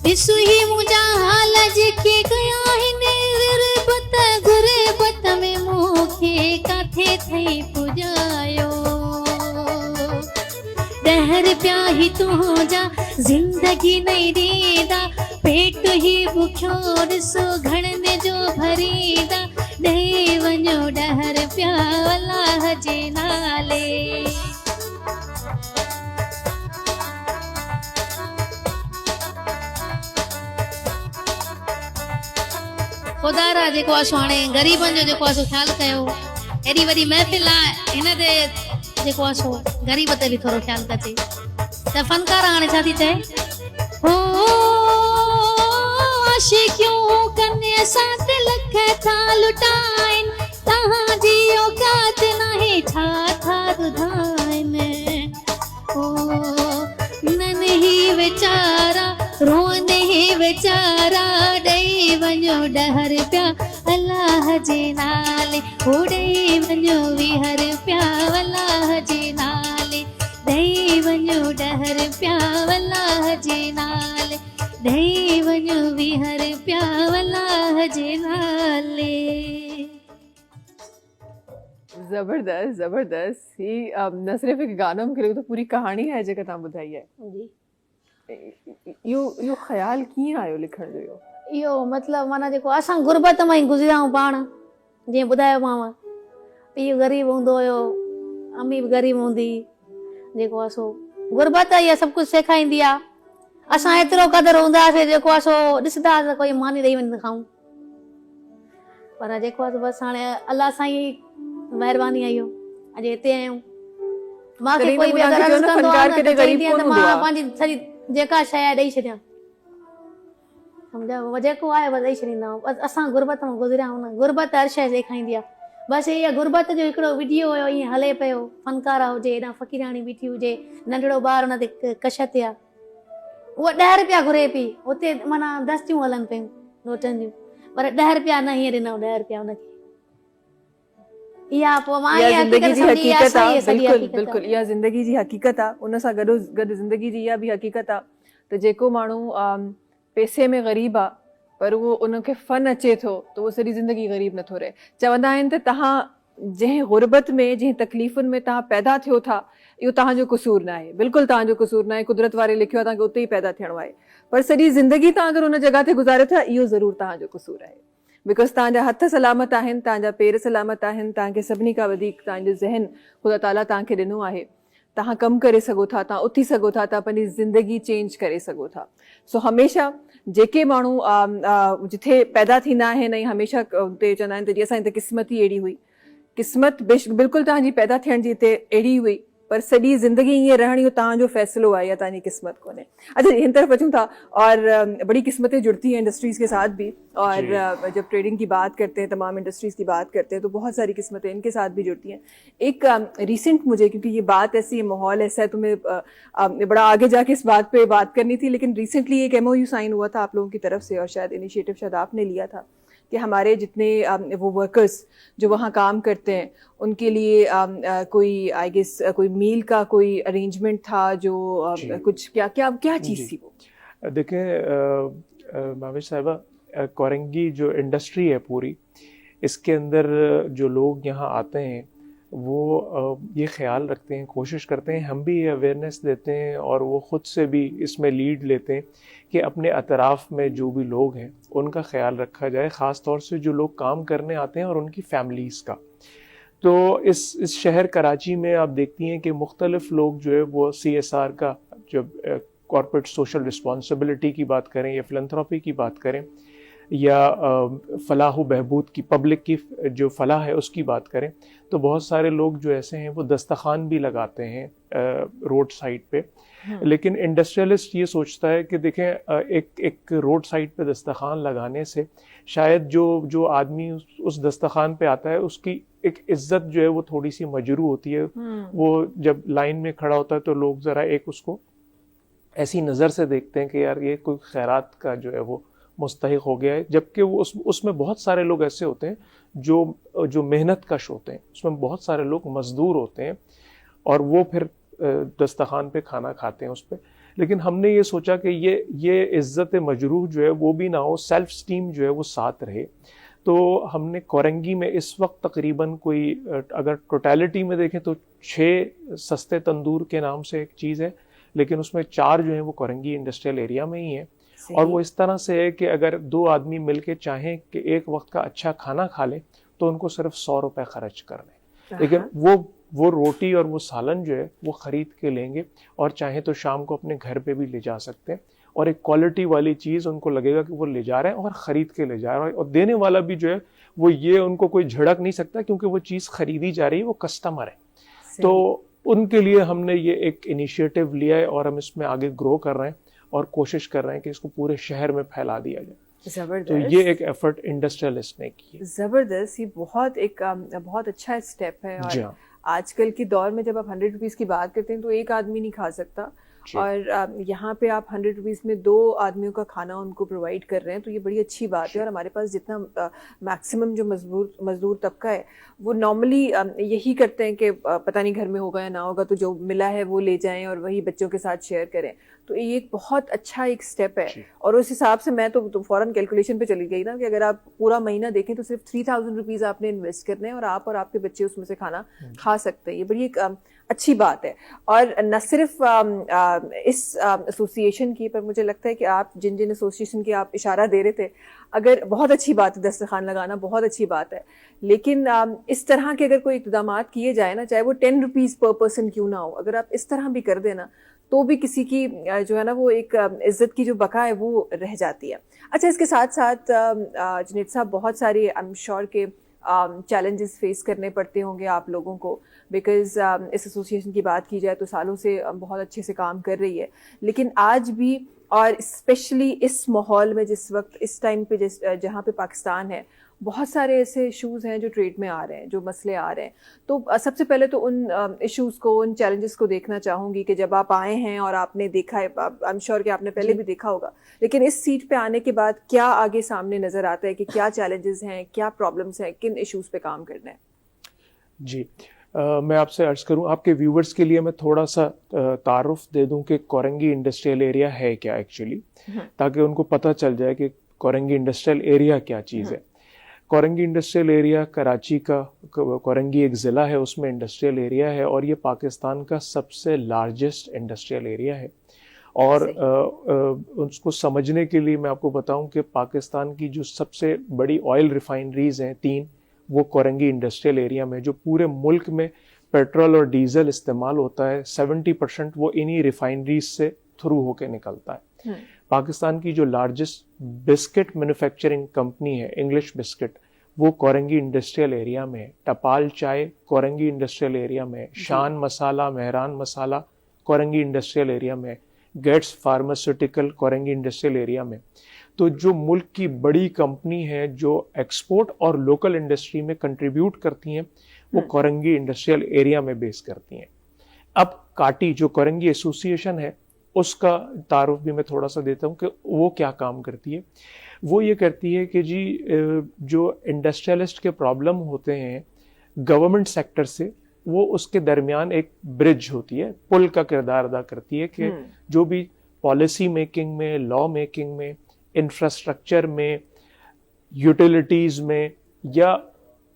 ॾिस ही मुंहिंजा हाल जेके कया आहिनि गुरबत में मूंखे काथे थई पुॼायो 10 रुपया ही तुंहिंजा ज़िंदगी नहीं ॾींदा पेट ही बुखियो ॾिसो घणनि जो भरींदा ॾेई वञो 10 रुपया अलाह जे नाले खुदारा जेको असां हाणे ग़रीबनि जो जेको असां ख़्यालु कयो एॾी वॾी महफ़िल आहे हिन ते जेको असां ग़रीब ते बि थोरो ख़्यालु कजे त फ़नकार हाणे छा थी चए हो आशिक़ियूं कने असां ते लख था लुटाइनि तव्हांजी औकात नाहे छा था ॿुधाइनि हो नन ही वीचारा रोअन ही वीचारा ॾेई वञो 10 रुपया अलाह जे नाले हो ॾेई वञो 20 रुपया अलाह जे नाले ॾेई वञो 10 रुपया अलाह जे नाले ॾेई वञो 20 रुपया अलाह जे नाले ज़बरदस्त ज़बरदस्त ही न सिर्फ़ हिकु गानो मूंखे लॻे थो पूरी कहाणी आहे जेका तव्हां ॿुधाई आहे इहो ख़्यालु कीअं आयो लिखण जो इहो मतिलबु माना जेको असां गुरबत मां ई गुज़रिया आहियूं पाण जीअं ॿुधायोमांव पीउ ग़रीब हूंदो हुयो अम्मी बि ग़रीब हूंदी जेको आहे सो गुरबत इहा सभु कुझु सेखारींदी आहे असां एतिरो क़दुरु हूंदासीं जेको आहे सो ॾिसंदा त कोई मानी ॾेई वञी खाऊं पर जेको आहे बसि हाणे अलाह सां ई महिरबानी आहे इहो अॼु हिते आहियूं मूंखे कोई बि अगरि अर्ज़ु कंदो आहे न त चईंदी आहियां त मां पंहिंजी सॼी जेका शइ आहे ॾेई छॾियां सम्झो जेको आहे बसि ॾेई छॾींदा आहियूं बसि असां गुरबत मां गुज़रिया आहियूं न गुरबत हर शइ सेखारींदी आहे बसि इहा गुरबत जो हिकिड़ो वीडियो हुयो ईअं हले पियो फनकारा हुजे हेॾां फ़क़ीराणी बीठी हुजे नंढड़ो ॿार हुन ते कश ते आहे उहा 10 रुपया घुरे पई हुते माना दस्तियूं हलनि पियूं नोटनि जूं पर 10 रुपया न हीअं ॾिनऊं 10 रुपया हुनखे इहा पोइ मां ज़िंदगी जी हक़ीक़त आहे बिल्कुलु बिल्कुलु इहा ज़िंदगी जी हक़ीक़त आहे उन सां गॾो गॾु ज़िंदगी जी इहा बि हक़ीक़त आहे त जेको माण्हू पैसे में ग़रीब आहे पर उहो उनखे फ़न अचे थो त उहो सॼी ज़िंदगी ग़रीब नथो रहे चवंदा आहिनि त तव्हां जंहिं ग़ुरबत में जंहिं तकलीफ़ुनि में तव्हां पैदा थियो था इहो तव्हांजो क़सूर न आहे बिल्कुलु तव्हांजो क़सूर न आहे कुदरत वारे लिखियो आहे तव्हांखे उते ई पैदा थियणो आहे पर सॼी ज़िंदगी तव्हां अगरि उन जॻह ते गुज़ारियो था इहो ज़रूरु तव्हांजो क़सूर आहे बिकॉज़ तव्हांजा हथ सलामत आहिनि तव्हांजा पेर सलामत आहिनि तव्हांखे सभिनी खां वधीक तव्हांजो ज़हन ख़ुदा ताला तव्हांखे ॾिनो आहे तव्हां कमु करे सघो था तव्हां उथी सघो था तव्हां पंहिंजी ज़िंदगी चेंज करे सघो था सो हमेशह जेके माण्हू जिथे पैदा थींदा आहिनि ऐं हमेशह उते चवंदा आहिनि त जी असांजी त क़िस्मत ई अहिड़ी हुई क़िस्मत बिल्कुलु तव्हांजी पैदा थियण जी हिते अहिड़ी हुई पर सॼी ज़िंदगी ईअं रहणी इहो तव्हांजो फ़ैसिलो आहे या तव्हांजी क़िस्मत कोन्हे अच्छा हिन तरफ़ अचूं था और बड़ी किस्मतें जुड़ती हैं इंडस्ट्रीज़ के साथ भी और जब ट्रेडिंग की बात करते हैं तमाम इंडस्ट्रीज़ की बात करते हैं तो बहुत सारी किस्मतें इनके साथ भी जुड़ती हैं एक रिसेंट मुझे क्योंकि ये बात ऐसी है माहौल ऐसा है तो मैं बड़ा आगे जाके इस बात पे बात करनी थी लेकिन रिसेंटली एक MOU साइन हुआ था आप लोगों की तरफ से और शायद इनिशिएटिव शायद आपने लिया था कि हमारे जितने वो वर्कर्स जो वहाँ काम करते हैं उनके लिए कोई आई गेस कोई मील का कोई अरेंजमेंट था जो कुछ क्या क्या क्या चीज़ थी वो देखें माविश साहिबा कोरंगी जो इंडस्ट्री है पूरी इसके अंदर जो लोग यहाँ आते हैं वो ये ख्याल रखते हैं कोशिश करते हैं हम भी ये अवेयरनेस देते हैं और वो ख़ुद से भी इसमें लीड लेते हैं कि अपने अतराफ़ में जो भी लोग हैं उनका ख्याल रखा जाए ख़ास तौर से जो लोग काम करने आते हैं और उनकी फैमिलीज़ का तो इस शहर कराची में आप देखती हैं कि मुख्तलिफ़ लोग जो है वो CSR का जब कॉर्पोरेट सोशल रिस्पॉन्सिबिलिटी की बात करें या फिलंथ्रॉपी की बात करें या फलाह बहबूद की पब्लिक की जो फलाह है उसकी बात करें तो बहुत सारे लोग जो ऐसे हैं वो दस्तखान भी लगाते हैं रोड साइड पे लेकिन इंडस्ट्रियलिस्ट ये सोचता है कि देखें एक रोड साइड पे दस्तखान लगाने से शायद जो आदमी उस दस्तखान पे आता है उसकी एक इज्जत जो है वो थोड़ी सी मजरू होती है वो जब लाइन में खड़ा होता है तो लोग ज़रा एक उसको ऐसी नज़र से देखते हैं कि यार ये कोई खैरात का जो है वो मुस्तहिक हो गया है जबकि वो उसमें बहुत सारे लोग ऐसे होते हैं जो मेहनत कश होते हैं उसमें बहुत सारे लोग मज़दूर होते हैं और वो फिर दस्तखान पे खाना खाते हैं उस पर लेकिन हमने ये सोचा कि ये इज्जत मजरूह जो है वो भी ना हो, सेल्फ स्टीम जो है वो साथ रहे। तो हमने कोरंगी में इस वक्त तकरीबन कोई, अगर टोटलिटी में देखें तो 6 सस्ते तंदूर के नाम से एक चीज़ है, लेकिन उसमें 4 जो है वो कोरंगी इंडस्ट्रियल एरिया में ही है। और वो इस तरह से है कि अगर 2 आदमी मिलके चाहें कि एक वक्त का अच्छा खाना खा लें तो उनको सिर्फ 100 रुपए खर्च कर लें, लेकिन वो रोटी और वो सालन जो है वो खरीद के लेंगे और चाहे तो शाम को अपने घर पे भी ले जा सकते हैं। और एक क्वालिटी वाली चीज़ उनको लगेगा कि वो ले जा रहे हैं और ख़रीद के ले जा रहे हैं, और देने वाला भी जो है वो ये उनको कोई झड़क नहीं सकता क्योंकि वो चीज़ खरीदी जा रही है, वो कस्टमर है। तो उनके लिए हमने ये एक इनिशिएटिव लिया है और हम इसमें आगे ग्रो कर रहे हैं और कोशिश कर रहे हैं कि इसको पूरे शहर में फैला दिया जाए। तो ये एक एफर्ट इंडस्ट्रियलिस्ट ने की है। जबरदस्त, ये बहुत अच्छा स्टेप है। और आजकल के दौर में जब आप 100 रुपीज़ की बात करते हैं तो एक आदमी नहीं खा सकता, और यहाँ पे आप 100 रुपीज़ में 2 आदमियों का खाना उनको प्रोवाइड कर रहे हैं, तो ये बड़ी अच्छी बात है। और हमारे पास जितना मैक्सिमम जो मजदूर तबका है वो नॉर्मली यही करते हैं कि पता नहीं घर में होगा या ना होगा, तो जो मिला है वो ले जाएं और वही बच्चों के साथ शेयर करें। तो ये एक बहुत अच्छा एक स्टेप है। और उस हिसाब से मैं तो फ़ौरन कैलकुलेशन पे चली गई ना कि अगर आप पूरा महीना देखें तो सिर्फ 3000 रुपीज़ आपने इन्वेस्ट करने हैं और आप और आपके बच्चे उसमें से खाना खा सकते हैं। ये बड़ी एक अच्छी बात है। और न सिर्फ इस एसोसिएशन की, पर मुझे लगता है कि आप जिन एसोसिएशन की आप इशारा दे रहे थे, अगर बहुत अच्छी बात है, दस्तरखान लगाना बहुत अच्छी बात है, लेकिन इस तरह के अगर कोई इक़दाम किए जाए ना, चाहे वो 10 रुपीज़ पर पर्सन क्यों ना हो, अगर आप इस तरह भी कर देना तो भी किसी की जो है ना वो एक इज्जत की जो बका है वो रह जाती है। अच्छा, इसके साथ साथ जुनैद साहब, बहुत सारे आई एम श्योर के चैलेंजेस फेस करने पड़ते होंगे आप लोगों को, बिकॉज़ इस एसोसिएशन की बात की जाए तो सालों से बहुत अच्छे से काम कर रही है, लेकिन आज भी, और स्पेशली इस माहौल में, जिस वक्त इस टाइम पे जहाँ पे पाकिस्तान है, बहुत सारे ऐसे इश्यूज़ हैं जो ट्रेड में आ रहे हैं, जो मसले आ रहे हैं। तो सबसे पहले तो उन इश्यूज़ को, उन चैलेंजेस को देखना चाहूँगी कि जब आप आए हैं और आपने देखा है, आई एम श्योर कि आपने पहले भी देखा होगा, लेकिन इस सीट पे आने के बाद क्या आगे सामने नज़र आता है कि क्या चैलेंजेस हैं, क्या प्रॉब्लम्स हैं, किन इश्यूज़ पे काम करना है? जी, मैं आपसे अर्ज़ करूं, आपके व्यूवर्स के लिए मैं थोड़ा सा तारुफ दे दूं कि कोरंगी इंडस्ट्रियल एरिया है क्या एक्चुअली, ताकि उनको पता चल जाए कि कोरंगी इंडस्ट्रियल एरिया क्या चीज़ है। कोरंगी इंडस्ट्रियल एरिया कराची का, कोरंगी एक ज़िला है, उसमें इंडस्ट्रियल एरिया है और ये पाकिस्तान का सबसे लार्जेस्ट इंडस्ट्रियल एरिया है। और उसको समझने के लिए मैं आपको बताऊं कि पाकिस्तान की जो सबसे बड़ी ऑयल रिफाइनरीज हैं 3, वो कोरंगी इंडस्ट्रियल एरिया में, जो पूरे मुल्क में पेट्रोल और डीजल इस्तेमाल होता है 70% वो इन्हीं रिफाइनरीज से थ्रू होके निकलता है। पाकिस्तान की जो लार्जेस्ट बिस्किट मैन्युफैक्चरिंग कंपनी है, इंग्लिश बिस्किट, वो कोरंगी इंडस्ट्रियल एरिया में है। टपाल चाय कोरंगी इंडस्ट्रियल एरिया में, शान मसाला, मेहरान मसाला कोरंगी इंडस्ट्रियल एरिया में, Getz pharmaceutical Korangi industrial area में। तो जो मुल्क की बड़ी कंपनी है जो एक्सपोर्ट और लोकल इंडस्ट्री में कंट्रीब्यूट करती हैं, वो कोरंगी इंडस्ट्रियल एरिया में बेस करती हैं। अब काटी जो कोरंगी एसोसिएशन है, उसका तारुफ भी मैं थोड़ा सा देता हूँ कि वो क्या काम करती है। वो ये करती है कि जी जो इंडस्ट्रियलिस्ट के प्रॉब्लम होते हैं गवर्नमेंट सेक्टर से, वो उसके दरमियान एक ब्रिज होती है, पुल का किरदार अदा करती है कि जो भी पॉलिसी मेकिंग में, लॉ मेकिंग में, इंफ्रास्ट्रक्चर में, यूटिलिटीज़ में, या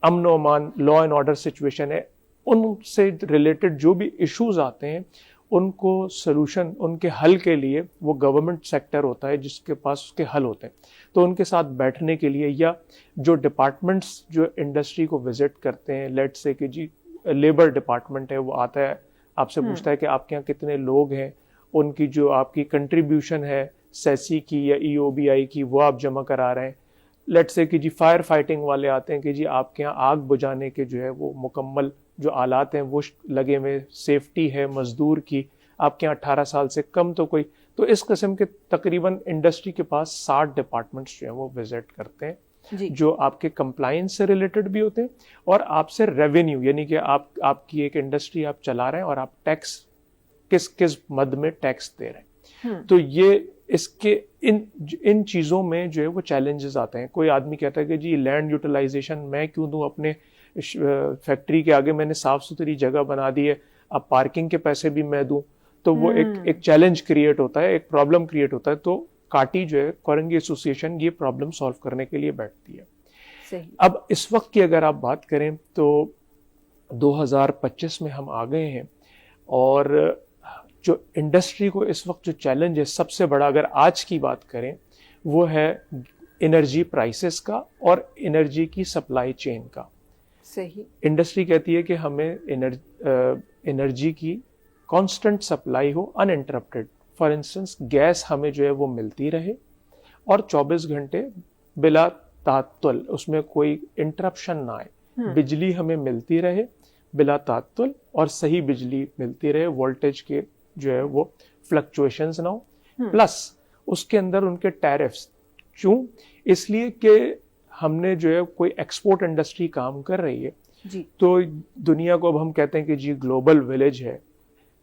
अमन व अमान, लॉ एंड ऑर्डर सिचुएशन है, उनसे रिलेटेड जो भी इश्यूज आते हैं उनको सलूशन, उनके हल के लिए वो गवर्नमेंट सेक्टर होता है जिसके पास उसके हल होते हैं। तो उनके साथ बैठने के लिए, या जो डिपार्टमेंट्स जो इंडस्ट्री को विजिट करते हैं, लेट्स से कि जी लेबर डिपार्टमेंट है, वो आता है आपसे पूछता है कि आपके यहाँ कितने लोग हैं, उनकी जो आपकी कंट्रीब्यूशन है सेसी की या EOBI की, वो आप जमा करा रहे हैं। लेट्स से कि जी फायर फाइटिंग वाले आते हैं कि जी आपके यहाँ आग बुझाने के जो है वो मुकम्मल जो आलात हैं वो लगे हुए, सेफ्टी है मज़दूर की, आपके यहाँ 18 साल से कम तो कोई, तो इस किस्म के तकरीबन इंडस्ट्री के पास 60 डिपार्टमेंट्स जो हैं वो विजिट करते हैं, जो आपके कंप्लायंस से रिलेटेड भी होते हैं और आपसे रेवेन्यू, यानी कि आपकी एक इंडस्ट्री आप चला रहे हैं और आप टैक्स किस मद में टैक्स दे रहे हैं। तो ये इसके इन चीज़ों में जो है वो चैलेंजेस आते हैं। कोई आदमी कहता है कि जी लैंड यूटिलाइजेशन मैं क्यों दूं, अपने फैक्ट्री के आगे मैंने साफ़ सुथरी जगह बना दी है, अब पार्किंग के पैसे भी मैं दूं, तो वो एक चैलेंज क्रिएट होता है, एक प्रॉब्लम क्रिएट होता है। तो काटी जो है कोरंगी एसोसिएशन ये प्रॉब्लम सॉल्व करने के लिए बैठती है। सही। अब इस वक्त की अगर आप बात करें तो 2025 में हम आ गए हैं, और जो इंडस्ट्री को इस वक्त जो चैलेंज है सबसे बड़ा, अगर आज की बात करें, वो है एनर्जी प्राइसेस का और एनर्जी की सप्लाई चेन का। सही। इंडस्ट्री कहती है कि हमें एनर्जी की कांस्टेंट सप्लाई हो, अनइंटरप्टेड। फॉर इंस्टेंस गैस हमें जो है वो मिलती रहे और 24 घंटे बिला तात्तुल, उसमें कोई इंटरप्शन ना आए। बिजली हमें मिलती रहे बिला तात्तुल और सही बिजली मिलती रहे, वोल्टेज के जो है वो फ्लक्चुएशंस ना हो। प्लस उसके अंदर उनके टैरिफ्स, क्यों? इसलिए कि हमने जो है कोई एक्सपोर्ट इंडस्ट्री काम कर रही है जी। तो दुनिया को अब हम कहते हैं कि जी ग्लोबल विलेज है।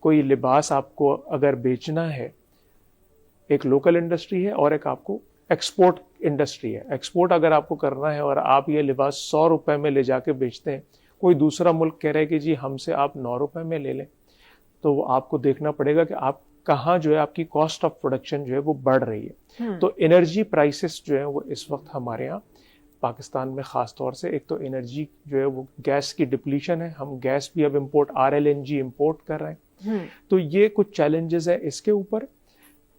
कोई लिबास आपको अगर बेचना है, एक लोकल इंडस्ट्री है और एक आपको एक्सपोर्ट इंडस्ट्री है। एक्सपोर्ट अगर आपको करना है और आप ये लिबास 100 रुपए में ले जाके बेचते हैं, कोई दूसरा मुल्क कह रहा है कि जी हमसे आप 9 रुपए में ले लें, तो वो आपको देखना पड़ेगा कि आप कहाँ जो है आपकी कॉस्ट ऑफ प्रोडक्शन जो है वो बढ़ रही है। तो एनर्जी प्राइसेस जो है वो इस वक्त हमारे यहाँ पाकिस्तान में ख़ास तौर से, एक तो एनर्जी जो है वो गैस की डिप्लीशन है, हम गैस भी अब इंपोर्ट RLNG इंपोर्ट कर रहे हैं। तो ये कुछ चैलेंजेस है, इसके ऊपर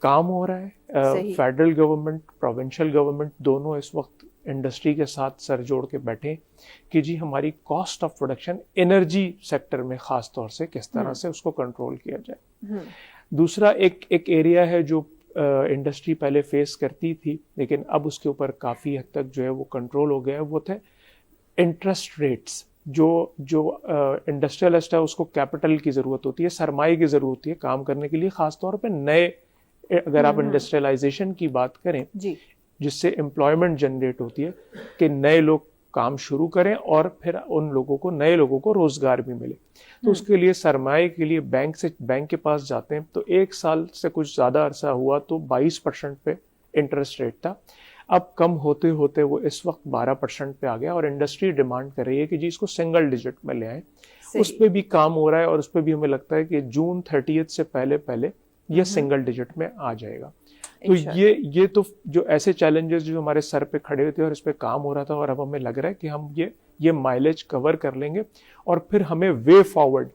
काम हो रहा है। फेडरल गवर्नमेंट, प्रोविंशियल गवर्नमेंट दोनों इस वक्त इंडस्ट्री के साथ सर जोड़ के बैठे कि जी हमारी cost of production energy sector में ख़ास तौर से किस तरह से उसको कंट्रोल किया जाए। दूसरा एक एरिया है जो इंडस्ट्री पहले फेस करती थी, लेकिन अब उसके ऊपर काफ़ी हद तक जो है वो कंट्रोल हो गया है, वो थे इंटरेस्ट रेट्स। जो इंडस्ट्रियलिस्ट है उसको कैपिटल की ज़रूरत होती है, सरमाए की ज़रूरत होती है काम करने के लिए, ख़ास तौर पे नए, अगर आप इंडस्ट्रियलाइजेशन की बात करें जी, जिससे एम्प्लॉयमेंट जनरेट होती है कि नए लोग काम शुरू करें और फिर उन लोगों को, नए लोगों को रोजगार भी मिले। तो उसके लिए सरमाए के लिए बैंक के पास जाते हैं। तो 1 साल से कुछ ज़्यादा अरसा हुआ तो 22% पे इंटरेस्ट रेट था। अब कम होते होते वो इस वक्त 12% पे आ गया और इंडस्ट्री डिमांड कर रही है कि जी इसको सिंगल डिजिट में ले आए। उस पर भी काम हो रहा है और उस पर भी हमें लगता है कि जून 30 से पहले ये सिंगल डिजिट में आ जाएगा। तो ये तो जो ऐसे चैलेंजेस जो हमारे सर पे खड़े हुए थे और इस पे काम हो रहा था, और अब हमें लग रहा है कि हम ये माइलेज कवर कर लेंगे। और फिर हमें वे फॉरवर्ड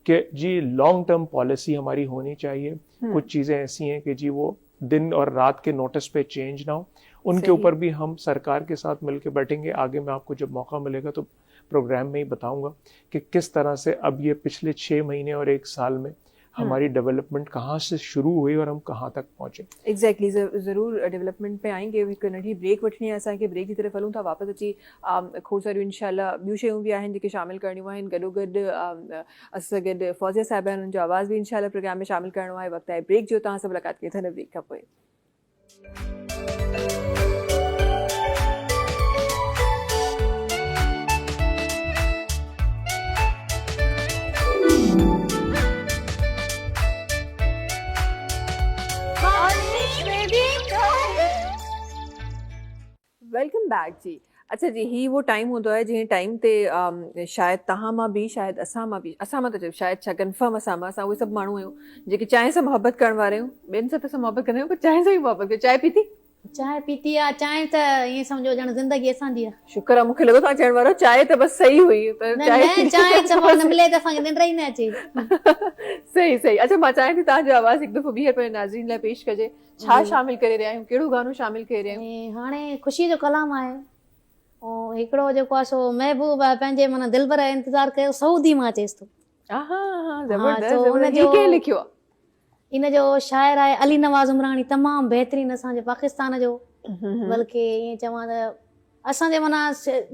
कि जी लॉन्ग टर्म पॉलिसी हमारी होनी चाहिए। कुछ चीज़ें ऐसी हैं कि जी वो दिन और रात के नोटिस पे चेंज ना हो, उनके ऊपर भी हम सरकार के साथ मिलकर बैठेंगे। आगे मैं आपको जब मौका मिलेगा तो प्रोग्राम में ही बताऊंगा कि किस तरह से अब ये पिछले 6 महीने और 1 साल में हमारी डेवलपमेंट कहाँ से शुरू हुई और हम कहाँ तक पहुँचे। एग्जैक्टली ज़रूर डेवलपमेंट पे आएंगे। नंढी ब्रेक वठणी आहे असांखे, ब्रेक जी तरफ़ हलूं था, वापसि अची खोड़ सारियूं इंशाल्लाह ॿियूं शयूं बि आहिनि जेके शामिल करणियूं आहिनि। गॾोगॾु असां सां गॾु फौजिया साहिबा आहिनि, उनजो आवाज़ बि इंशाल्लाह प्रोग्राम में शामिल करणो आहे। वक़्तु आहे ब्रेक जो, तव्हां सां मुलाक़ात कयूं था न ब्रेक खां पोइ। वेलकम बैक जी। अच्छा जी, ही वो टाइम हूंदो आहे जंहिं टाइम ते शायदि तव्हां मां बि, शायदि असां मां बि, असां मां त शायदि छा कन्फर्म असां उहे सभु माण्हू आहियूं जेके चांहि सां मोहबत करण वारा आहियूं। ॿियनि सां त असां मोहबत कंदा आहियूं, पर चांहि सां ई मोहबत कयो। चांहि पीती? चांहि पीती आहे। चांहि त ईअं सम्झो ॼण ज़िंदगी असांजी आहे। शुक्र आहे, मूंखे लॻो तव्हां चवण वारो चांहि त बसि सही हुई, पर चांहि सां न मिले त असांखे निंड ई न अचे। सही सही। अच्छा, मां चाहियां थी तव्हांजो आवाज़ हिकु दफ़ो ॿीहर पंहिंजे नाज़रीन लाइ पेश कजे। छा शामिल करे रहिया आहियूं, कहिड़ो गानो शामिल करे रहिया आहियूं? हाणे ख़ुशी जो कलाम आहे, ऐं हिकिड़ो जेको आहे सो महबूब आहे पंहिंजे माना दिलबर इंतज़ार कयो सऊदी मां अचेसि थो। लिखियो आहे इन जो शाइर आहे अली नवाज़ उमरानी, तमामु बहितरीनु असांजे पाकिस्तान जो, बल्कि ईअं चवां त असांजे माना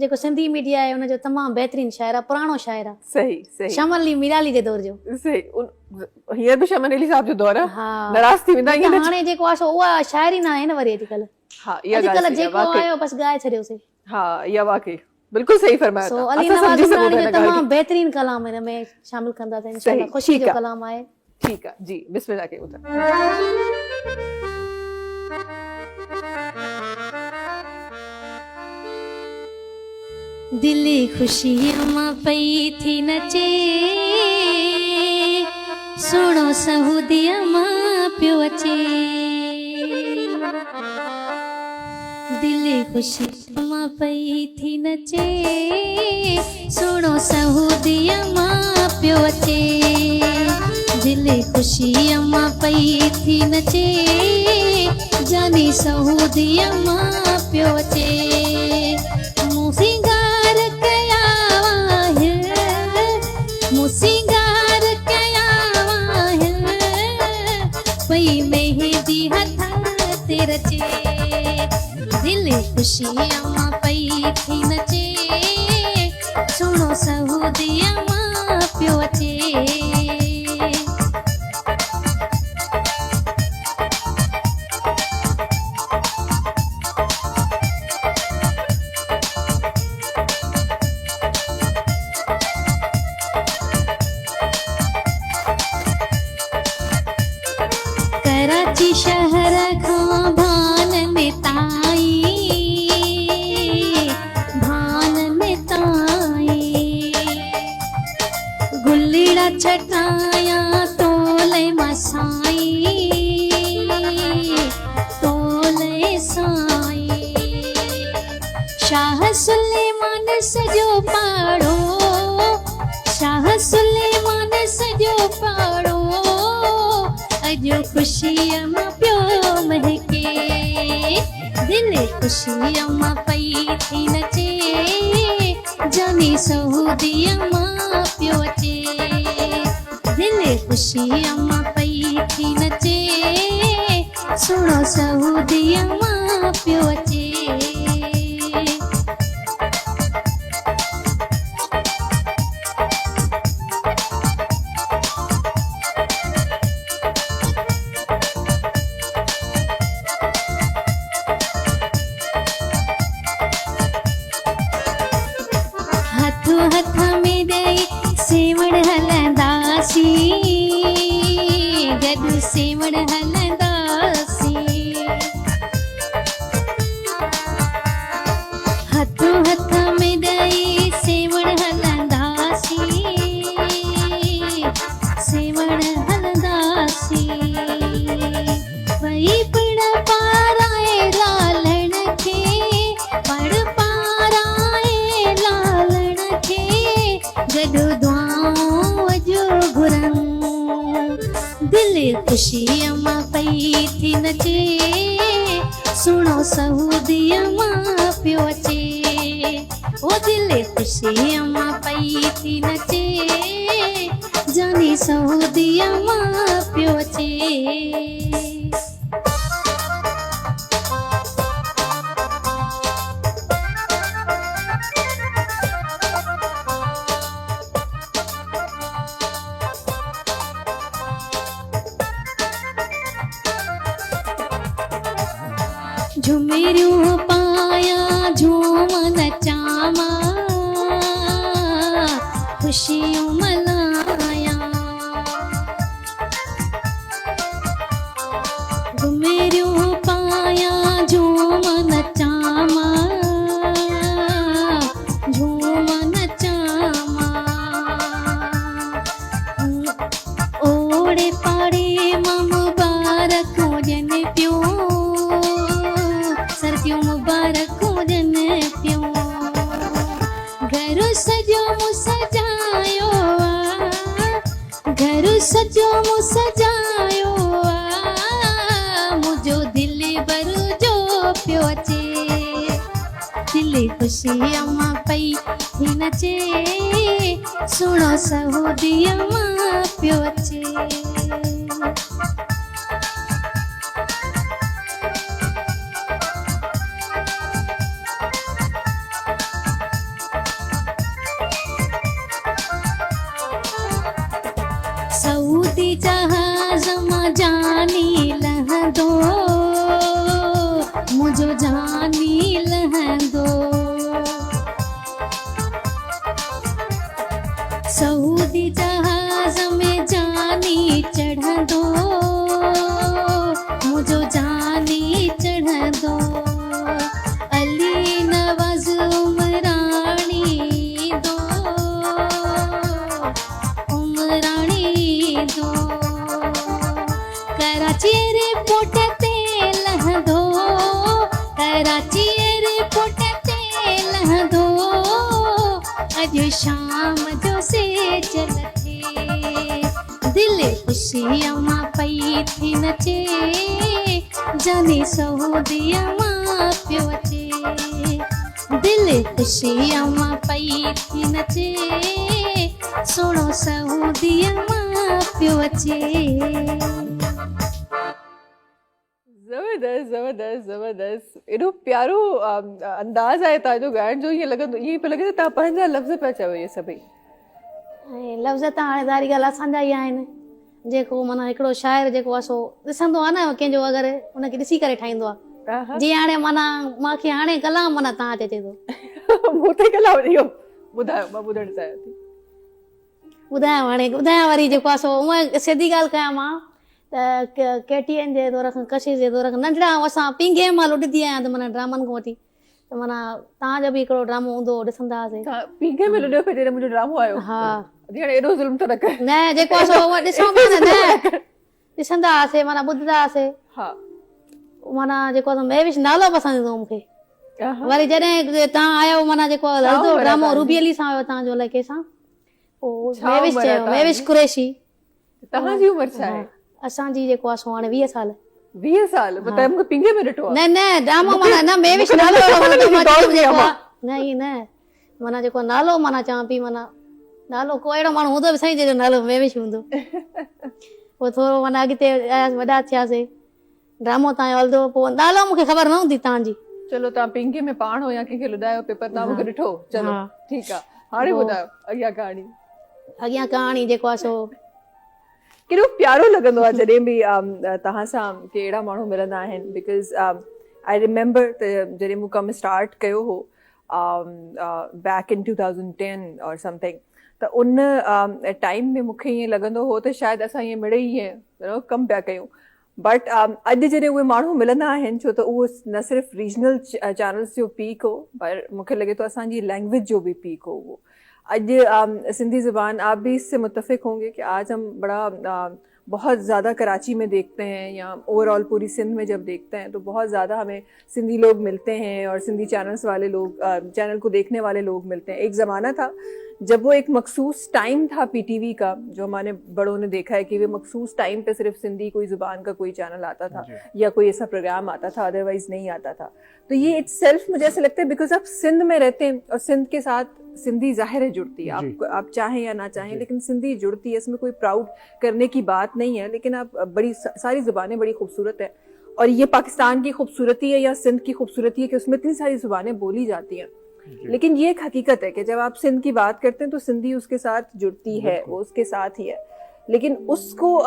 जेको सिंधी मीडिया आहे उनजो तमामु बहितरीनु शाइर आहे, पुराणो शाइर आहे। सही सही। शमन अली मीराली जे दौर जो। सही। हींअर बि शमन अली साहब जो दौर आहे। नाराज़ थी वेंदा आहिनि हाणे जेको आहे सो उहा शाइरी न आहे न वरी अॼुकल्ह। हा, इहा ॻाल्हि अॼुकल्ह जेको आयो बसि ॻाए छॾियोसीं। हा, इहा वाकई बिल्कुलु सही फरमायो। सो अली नवाज़ उमरानी जो तमामु बहितरीनु कलाम हिन में शामिल कंदासीं इंशाल्लाह। ख़ुशी जो कलाम आहे। ठीकु आहे जी, बिस्मिल्लाह कयूं था। दिली खुशियां मां पई थी नचे, सुनो सहुदिया मां पियो अचे दिल खुशी मां पई थी नचे सुनो सहुदिया मां पियो अचे दिल खुशी मां पई थी नचे जानी सहुदिया मां पियो अचे मुसिंगार कया मुसिंगार कया पई मेहंदी हथ ते रचे दिल खुशी मां पई थी नचे सुनो सहुदिया मां पियो अचे कराची शहर खां भान में ताई गुल्लीड़ा छटाया तोले मसाई तोले साई शाह सुलेमान सजो पाड़ो शाह सुलेमान सजो पाड़ो अजो खुशी मां पियो महके दिल खुशी मां पई थी नचे जानी सहुदिया मां पियो अचे दिल खुशी मां पई थी नचे सुनो सहुदिया मां पियो अचे हथ में दई सेवण हलंदासी गॾु सेवण हलंदासी हथ में दई सेवण हलंदासी सेवण हलंदासी वही पिण पाराए लालण खे पड़ पाराए लालण गॾु दुआऊं जो घुरन दिल खुशी मां पई थी नचे सुनो सहुदिया मां पियो अचे ओ दिल खुशी मां पई थी नचे जानी सहुदिया मां पियो अचे झुमेरियूं पाया झूम नचामा खुशियूं मल्हाया झुमेरियूं पाया झूम नचामा झूम नचामा ओड़े पाड़े मां मुबारक हुजनि पियो सर्दियों मुबारक हुजन पियो घर सजो मूं सजायो घर सजो मूं सजायो मुंहिंजो दिल भर जो पियो अचे दिल खुशी मां पई थी नचे सुनो सहुदिया मां पियो अचे सऊदी जहाज मां जानी लहंदो मुझो जानी लहंदो सऊदी जहाज में जानी चढ़ंदो मुझो जानी चढ़ंदो अली नवाज़ उमरानी दो उमरानी दो कराची एयरपोर्ट ते लहंदो, कराची एयरपोर्ट ते लहंदो, अॼु शाम जो से चलते, दिल ख़ुशियां मां पई थी नचे, जाने सऊदीअ मां पियो अचे, दिल ख़ुशियां मां पई थी नचे, सोणो सऊदीअ मां पियो अचे। ज़बरदस्त ज़बरदस्त ज़बरदस्त, एॾो प्यारो अंदाज़ आहे तव्हांजो ॻाइण जो, ईअं लॻंदो, ईअं पियो लॻे त तव्हां पंहिंजा लफ़्ज़ पिया चयो इहे सभई। ऐं लफ़्ज़ त हाणे ज़ारी ॻाल्हि असांजा ई आहिनि, जेको माना हिकिड़ो शाइर जेको आहे सो ॾिसंदो आहे न कंहिंजो, अगरि उनखे ॾिसी करे ठाहींदो आहे। जीअं हाणे माना मूंखे हाणे कलाम माना तव्हां अचे थो, मूं ते कलाम इहो ॿुधायो, मां ॿुधणु चाहियां थी। ॿुधायां वरी जेको आहे सो उहा सिधी ॻाल्हि कयां मां त KTN जे दौर खां, कशिश जे दौर खां नंढड़ा असां पिंगे मां लुॾंदी आहियां त माना ड्रामनि खां वठी, त माना तव्हांजो बि हिकिड़ो ड्रामो हूंदो ॾिसंदा हुआसीं। पिंगे में लुॾियो पियो जॾहिं मुंहिंजो ड्रामो आयो। हा, हाणे एॾो ज़ुल्म त न कर। न जेको आहे सो उहा ॾिसूं पिया न, ॾिसंदा हुआसीं माना ॿुधंदा हुआसीं। हा, माना जेको आहे मेविश नालो पसंदि ईंदो मूंखे। वरी जॾहिं तव्हां आयो माना जेको हलंदो ड्रामो रूबी अली सां आयो तव्हांजो अलाए कंहिंसां, पोइ मेविश चयो, मेविश कुरैशी। तव्हांजी उमिरि छा आहे? असांजी जेको आहे सो हाणे 20 साल। 20 साल मतलब मूंखे पिंगे में ॾिठो आहे। न ड्रामो माना न मेविश नालो न ई न, माना जेको नालो माना चवां पई, माना नालो को अहिड़ो माण्हू हूंदो बि सही जंहिंजो नालो मेविश हूंदो। पोइ थोरो माना अॻिते वॾा थियासीं, ड्रामो तव्हांजो हलंदो, पोइ नालो मूंखे ख़बर न हूंदी तव्हांजी। चलो तव्हां पिंगे में पाण हो या कंहिंखे लुॾायो पे, पर तव्हां मूंखे ॾिठो। चलो ठीकु आहे, हाणे ॿुधायो अॻियां कहाणी। अॻियां कहाणी जेको आहे सो केॾो प्यारो लॻंदो आहे जॾहिं बि तव्हां सां के अहिड़ा माण्हू मिलंदा आहिनि, बिकॉज़ आई रिमेंबर त जॾहिं मूं कमु स्टार्ट कयो हो बैक इन 2010 और समथिंग, त उन टाइम में मूंखे ईअं लॻंदो हो त शायदि असां ईअं मिड़ई ईअं कमु पिया कयूं, बट अॼु जॾहिं उहे माण्हू मिलंदा आहिनि, छो त उहो न सिर्फ़ु रीजनल चैनल्स जो पीक हो, पर मूंखे लॻे थो असांजी लैंग्वेज जो भी पीक हो वो। आज सिंधी ज़ुबान, आप भी इससे मुत्तफ़िक होंगे कि आज हम बड़ा बहुत ज़्यादा कराची में देखते हैं या ओवरऑल पूरी सिंध में जब देखते हैं तो बहुत ज़्यादा हमें सिंधी लोग मिलते हैं और सिंधी चैनल्स वाले लोग, चैनल को देखने वाले लोग मिलते हैं। एक ज़माना था जब वो एक मखसूस टाइम था PTV का, जो हमारे बड़ों ने देखा है कि वे मखसूस टाइम पे सिर्फ सिंधी कोई ज़ुबान का कोई चैनल आता था या कोई ऐसा प्रोग्राम आता था, अदरवाइज नहीं आता था। तो ये इट्सेल्फ मुझे ऐसा लगता है बिकॉज आप सिंध में रहते हैं और सिंध के साथ सिंधी ज़ाहिर है जुड़ती है, आप चाहें या ना चाहें, लेकिन सिंधी जुड़ती है, इसमें कोई प्राउड करने की बात नहीं है। लेकिन आप बड़ी सारी ज़ुबानें बड़ी खूबसूरत है, और ये पाकिस्तान की खूबसूरती है या सिंध की खूबसूरती है कि उसमें इतनी सारी ज़ुबानें बोली जाती हैं। लेकिन ये एक हकीकत है कि जब आप सिंध की बात करते हैं तो सिंधी उसके साथ जुड़ती है, वो उसके साथ ही है। लेकिन उसको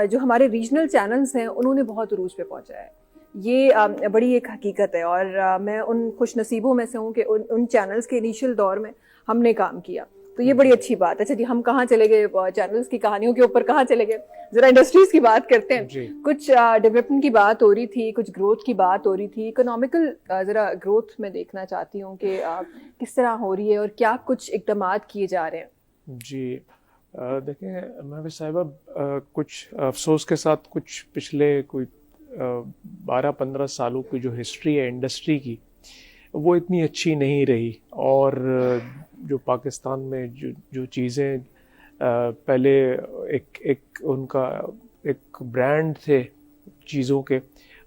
जो हमारे रीजनल चैनल्स हैं उन्होंने बहुत उरूज पे पहुंचाया है, ये बड़ी एक हकीकत है। और मैं उन खुश नसीबों में से हूँ कि उन चैनल्स के इनिशियल दौर में हमने काम किया, तो ये बड़ी अच्छी बात है। अच्छा जी, हम कहाँ चले गए, चैनल्स की कहानियों के ऊपर कहाँ चले गए, जरा इंडस्ट्रीज की बात करते हैं। कुछ डेवलपमेंट की बात हो रही थी, कुछ ग्रोथ की बात हो रही थी, इकोनॉमिकल जरा ग्रोथ में देखना चाहती हूँ कि किस तरह हो रही है और क्या कुछ इक़दामात किए जा रहे हैं। जी देखें महविश साहिबा, कुछ अफसोस के साथ कुछ पिछले कोई 12-15 सालों की जो हिस्ट्री है इंडस्ट्री की, वो इतनी अच्छी नहीं रही। और जो पाकिस्तान में जो चीज़ें पहले एक उनका एक ब्रांड थे चीज़ों के,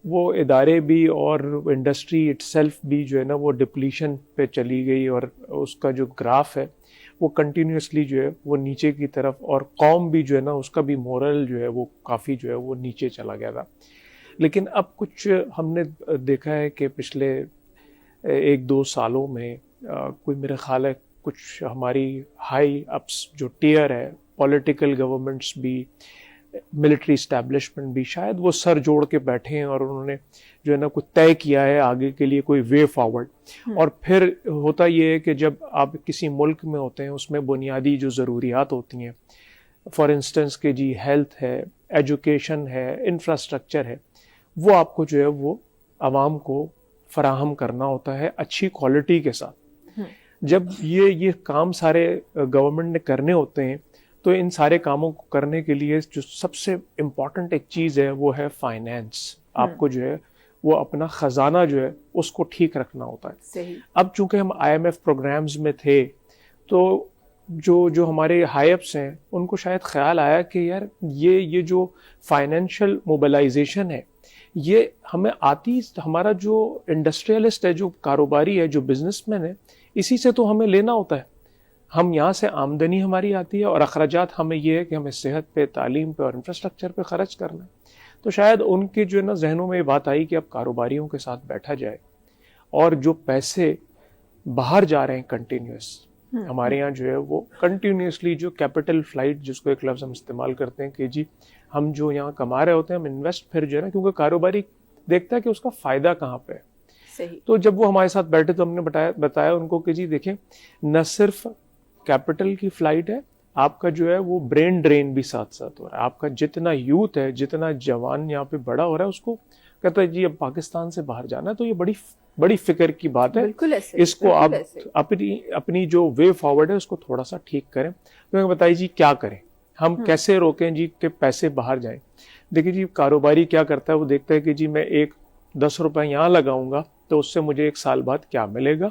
वो इदारे भी और इंडस्ट्री इटसेल्फ भी जो है ना वो डिप्लीशन पे चली गई, और उसका जो ग्राफ है वो कंटिन्यूसली जो है वो नीचे की तरफ, और कौम भी जो है ना उसका भी मोरल जो है वो काफ़ी जो है वो नीचे चला गया था। लेकिन अब कुछ हमने देखा है कि पिछले 1-2 सालों में कोई मेरे ख्याल है कुछ हमारी हाई अप्स जो टियर है, पॉलिटिकल गवर्नमेंट्स भी, मिलिट्री इस्टेब्लिशमेंट भी, शायद वो सर जोड़ के बैठे हैं और उन्होंने जो है ना कुछ तय किया है आगे के लिए कोई वे फॉरवर्ड। और फिर होता ये है कि जब आप किसी मुल्क में होते हैं उसमें बुनियादी जो ज़रूरियात होती हैं, फॉर इंस्टेंस के जी हेल्थ है, एजुकेशन है, इंफ्रास्ट्रक्चर है, वो आपको जो है वो आवाम को फराहम करना होता है अच्छी क्वालिटी के साथ। जब ये काम सारे गवर्नमेंट ने करने होते हैं तो इन सारे कामों को करने के लिए जो सबसे इम्पोर्टेंट एक चीज़ है वो है फाइनेंस। आपको जो है वो अपना खजाना जो है उसको ठीक रखना होता है। सही। अब चूंकि हम IMF प्रोग्राम्स में थे तो जो हमारे हाई-अप्स हैं उनको शायद ख्याल आया कि यार ये जो फाइनेंशियल मोबिलाइजेशन है ये हमें आती, हमारा जो इंडस्ट्रियलिस्ट है, जो कारोबारी है, जो बिजनेसमैन है, इसी से तो हमें लेना होता है। हम यहाँ से आमदनी हमारी आती है और अखराजात हमें ये है कि हमें सेहत पे, तालीम पे और इंफ्रास्ट्रक्चर पे खर्च करना है। तो शायद उनके जो है ना जहनों में ये बात आई कि अब कारोबारियों के साथ बैठा जाए और जो पैसे बाहर जा रहे हैं कंटिन्यूस, हमारे यहाँ जो है वो कंटिन्यूसली जो कैपिटल फ्लाइट, जिसको एक लफ्ज़ हम इस्तेमाल करते हैं कि जी हम जो यहाँ कमा रहे होते हैं हम इन्वेस्ट फिर जो है ना, क्योंकि कारोबारी देखता है कि उसका फ़ायदा कहाँ पे है। सही। तो जब वो हमारे साथ बैठे तो हमने बताया उनको कि जी देखें, न सिर्फ कैपिटल की फ्लाइट है, आपका जो है वो ब्रेन ड्रेन भी साथ साथ हो रहा है। आपका जितना यूथ है, जितना जवान यहाँ पे बड़ा हो रहा है, उसको कहता है जी अब पाकिस्तान से बाहर जाना है। तो ये बड़ी फिक्र की बात है। बिल्कुल ऐसे, इसको आप अपनी जो वे फॉरवर्ड है उसको थोड़ा सा ठीक करें। तो मैं बताइए जी क्या करें, हम कैसे रोकें जी कि पैसे बाहर जाएं। देखिए जी कारोबारी क्या करता है, वो देखता है कि जी मैं 10 रुपए यहाँ लगाऊंगा तो उससे मुझे 1 साल बाद क्या मिलेगा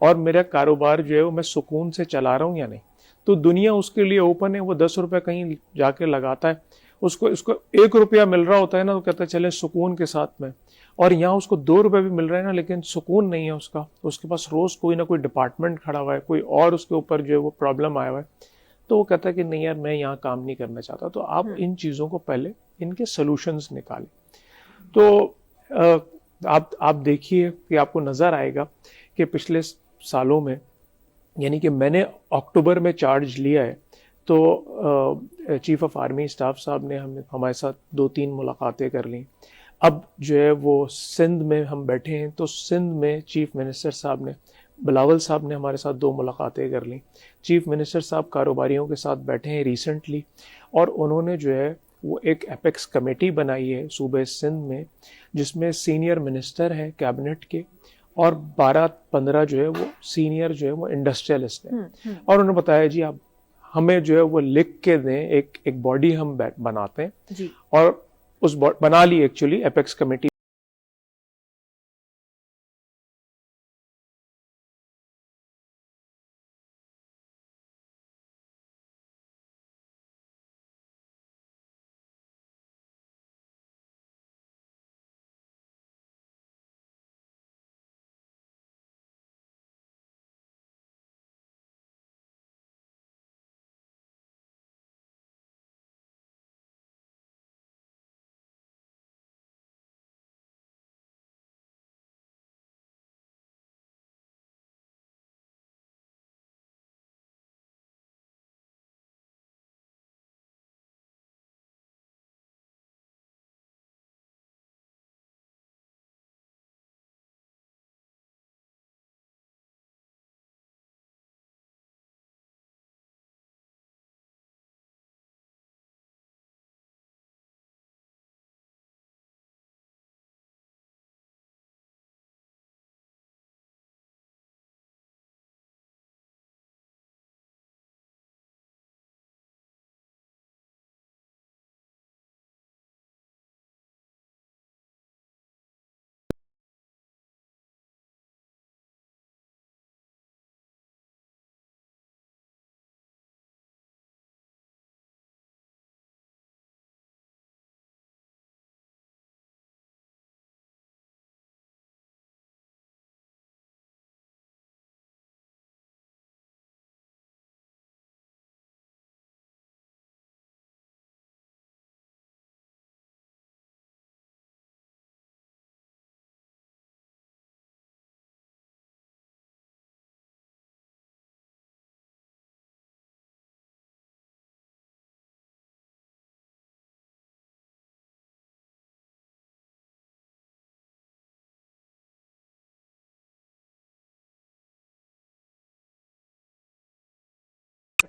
और मेरा कारोबार जो है वो मैं सुकून से चला रहा हूँ या नहीं। तो दुनिया उसके लिए ओपन है, वो 10 रुपए कहीं जाके लगाता है, उसको 1 रुपया मिल रहा होता है ना, तो कहता है चले सुकून के साथ में। और यहाँ उसको 2 रुपए भी मिल रहे हैं ना, लेकिन सुकून नहीं है उसका, उसके पास रोज कोई ना कोई डिपार्टमेंट खड़ा हुआ है, कोई और उसके ऊपर जो है वो प्रॉब्लम आया हुआ है। तो वो कहता है कि नहीं यार मैं यहाँ काम नहीं करना चाहता। तो आप इन चीज़ों को पहले इनके सोल्यूशंस निकालें। तो आप देखिए कि आपको नज़र आएगा कि पिछले सालों में, यानी कि मैंने अक्टूबर में चार्ज लिया है, तो चीफ ऑफ आर्मी स्टाफ साहब ने हमारे साथ 2-3 मुलाकातें कर ली। अब जो है वो सिंध में हम बैठे हैं, तो सिंध में चीफ मिनिस्टर साहब ने, बिलावल साहब ने हमारे साथ 2 मुलाकातें कर ली। चीफ मिनिस्टर साहब कारोबारियों के साथ बैठे हैं रिसेंटली, और उन्होंने जो है वो एक एपेक्स कमेटी बनाई है सूबे सिंध में, जिसमें सीनियर मिनिस्टर हैं कैबिनेट के और 12-15 जो है वो सीनियर जो है वो इंडस्ट्रियलिस्ट हैं। और उन्होंने बताया जी आप हमें जो है वो लिख के दें, एक बॉडी हम बनाते हैं जी। और उस बना ली एक्चुअली एपेक्स कमेटी।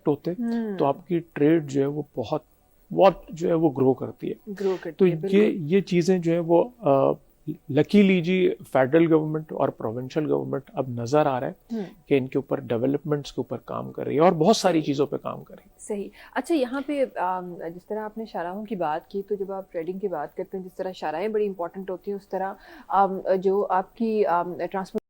होते तो आपकी ट्रेड जो है वो बहुत जो है वो ग्रो करती है। तो ये चीज़ें जो है वो लकीली जी फेडरल गवर्नमेंट और प्रोविंशियल गवर्नमेंट अब नज़र आ रहा है कि इनके ऊपर डेवलपमेंट्स के ऊपर काम कर रही है और बहुत सारी चीज़ों पे काम कर रही है। सही। अच्छा, यहाँ पे जिस तरह आपने शाहराहों की बात की, तो जब आप ट्रेडिंग की बात करते हैं, जिस तरह शाहराहें बड़ी इंपॉर्टेंट होती हैं, उस तरह जो आपकी ट्रांसपोर्ट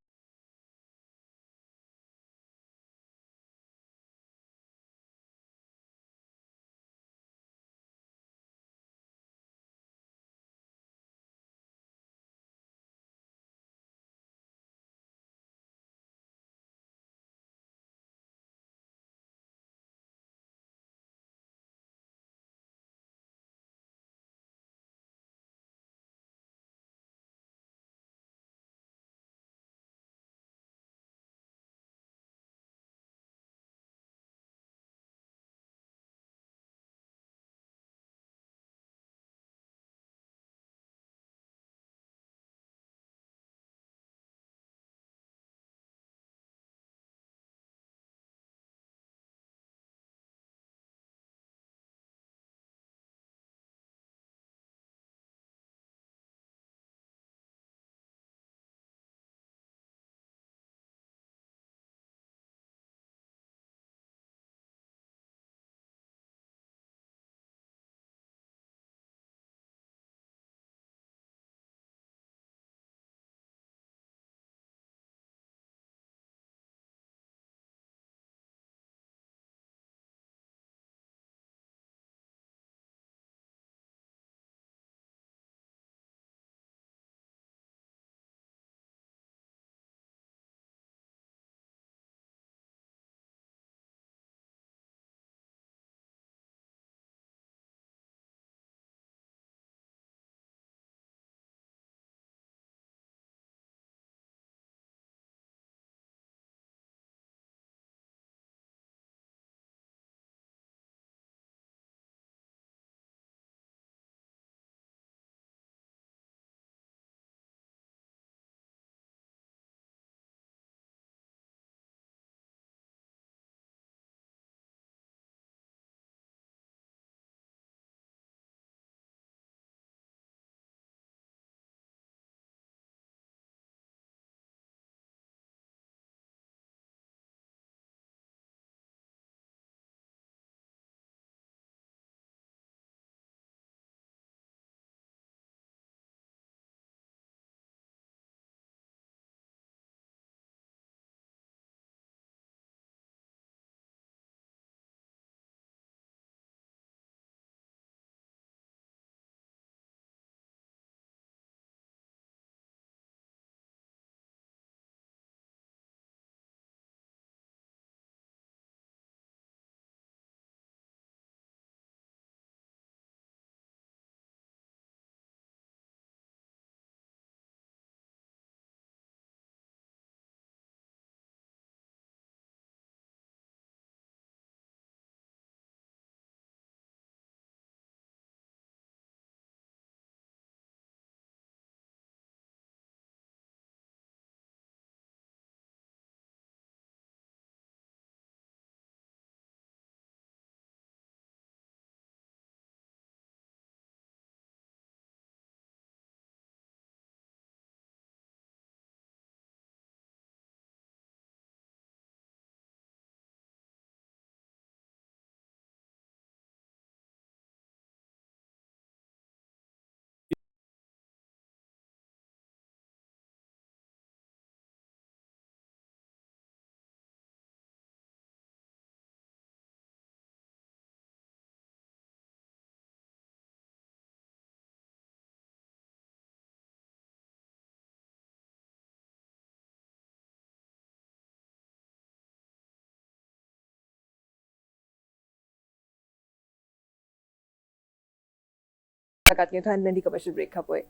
मुलाकात की तो नंदी कमर्शियल ब्रेक खपोए।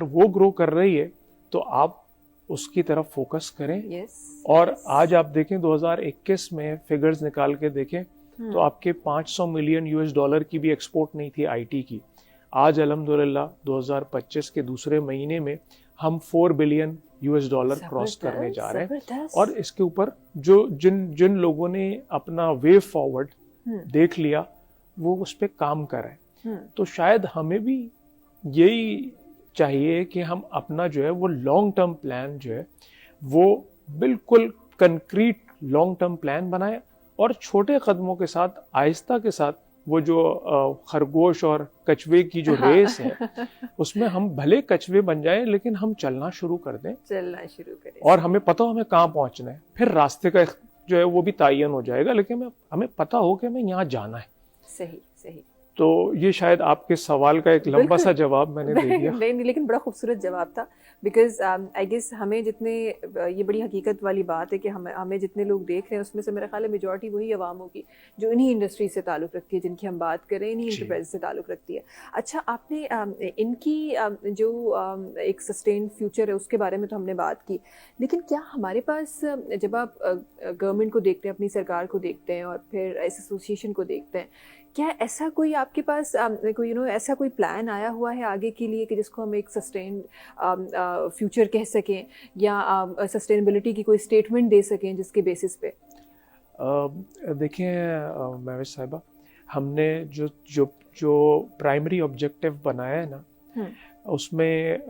अगर वो ग्रो कर रही है तो आप उसकी तरफ फोकस करें। Yes, और yes. आज आप देखें 2021 में फिगर्स निकाल के देखें तो आपके 500 मिलियन यूएस डॉलर की भी एक्सपोर्ट नहीं थी आईटी की। आज अल्हम्दुलिल्लाह 2025 के दूसरे महीने में हम 4 बिलियन यूएस डॉलर क्रॉस करने जा रहे हैं। और इसके ऊपर जो जिन लोगों ने अपना वे फॉरवर्ड देख लिया वो उस पर काम कर रहे हैं। तो शायद हमें भी यही चाहिए कि हम अपना जो है वो लॉन्ग टर्म प्लान जो है वो बिल्कुल कंक्रीट लॉन्ग टर्म प्लान बनाए और छोटे कदमों के साथ आहिस्ता के साथ वो जो खरगोश और कछुए की जो रेस है उसमें हम भले कछुए बन जाएं लेकिन हम चलना शुरू कर दें, चलना शुरू करें और हमें पता हो हमें कहाँ पहुंचना है। फिर रास्ते का जो है वो भी तायन हो जाएगा, लेकिन हमें पता हो कि हमें यहाँ जाना है। सही सही। तो ये शायद आपके सवाल का एक लंबा सा जवाब मैंने दे दिया। नहीं, लेकिन बड़ा खूबसूरत जवाब था। बिकॉज आई गेस हमें जितने, ये बड़ी हकीकत वाली बात है कि हमें जितने लोग देख रहे हैं उसमें से मेरा ख्याल है मेजॉरिटी वही अवाम होगी जो इन्हीं इंडस्ट्री से ताल्लुक़ रखती है, जिनकी हम बात कर रहे हैं, इन्हीं इंटरप्राइज से ताल्लुक़ रखती है। अच्छा, आपने इनकी जो एक सस्टेन फ्यूचर है उसके बारे में तो हमने बात की, लेकिन क्या हमारे पास जब आप गवर्नमेंट को देखते हैं, अपनी सरकार को देखते हैं और फिर इस एसोसिएशन को देखते हैं, क्या ऐसा कोई आपके पास कोई ऐसा कोई प्लान आया हुआ है आगे के लिए कि जिसको हम एक सस्टेन फ्यूचर कह सकें या सस्टेनेबिलिटी की कोई स्टेटमेंट दे सकें जिसके बेसिस पे? देखिए महवेश साहिबा, हमने जो प्राइमरी ऑब्जेक्टिव बनाया है ना, उसमें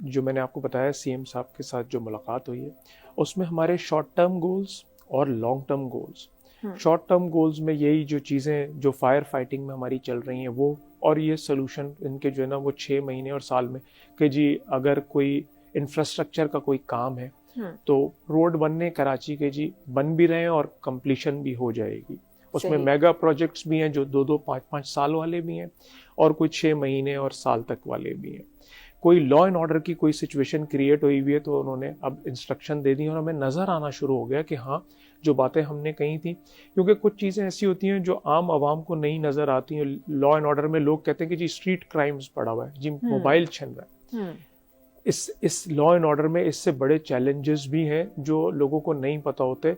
जो मैंने आपको बताया सीएम साहब के साथ जो मुलाकात हुई है उसमें हमारे शॉर्ट टर्म गोल्स और long term goals, short term goals में यही जो चीज़ें जो फायर फाइटिंग में हमारी चल रही हैं वो, और ये सोल्यूशन इनके जो है ना वो 6 महीने और साल में कि जी अगर कोई इंफ्रास्ट्रक्चर का कोई काम है तो रोड बनने कराची के जी बन भी रहे हैं और कंप्लीशन भी हो जाएगी। उसमें मेगा प्रोजेक्ट्स भी हैं जो 2-2, 5-5 साल वाले भी हैं और कुछ 6 महीने और साल तक वाले भी हैं। कोई लॉ एंड ऑर्डर की कोई सिचुएशन क्रिएट हुई हुई है तो उन्होंने अब इंस्ट्रक्शन दे दी और हमें नज़र आना शुरू हो गया कि हाँ जो बातें हमने कही थी, क्योंकि कुछ चीज़ें ऐसी होती हैं जो आम आवाम को नहीं नज़र आती हैं। लॉ एंड ऑर्डर में लोग कहते हैं कि जी स्ट्रीट क्राइम्स बढ़ा हुआ है, जी मोबाइल छिन रहा है। इस लॉ एंड ऑर्डर में इससे बड़े चैलेंजेस भी हैं जो लोगों को नहीं पता होते।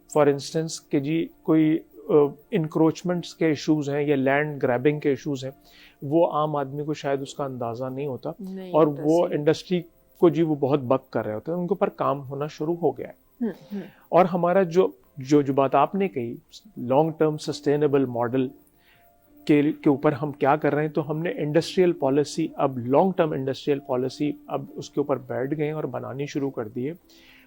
फॉर इंस्टेंस कि जी कोई इंक्रोचमेंट्स के इश्यूज हैं या लैंड ग्रैबिंग के इश्यूज हैं, वो आम आदमी को शायद उसका अंदाज़ा नहीं होता और वो इंडस्ट्री को जी वो बहुत बक कर रहे होते हैं, उनके ऊपर काम होना शुरू हो गया है। और हमारा जो बात आपने कही लॉन्ग टर्म सस्टेनेबल मॉडल के ऊपर हम क्या कर रहे हैं, तो हमने इंडस्ट्रियल पॉलिसी, अब लॉन्ग टर्म इंडस्ट्रियल पॉलिसी अब उसके ऊपर बैठ गए और बनानी शुरू कर दी है।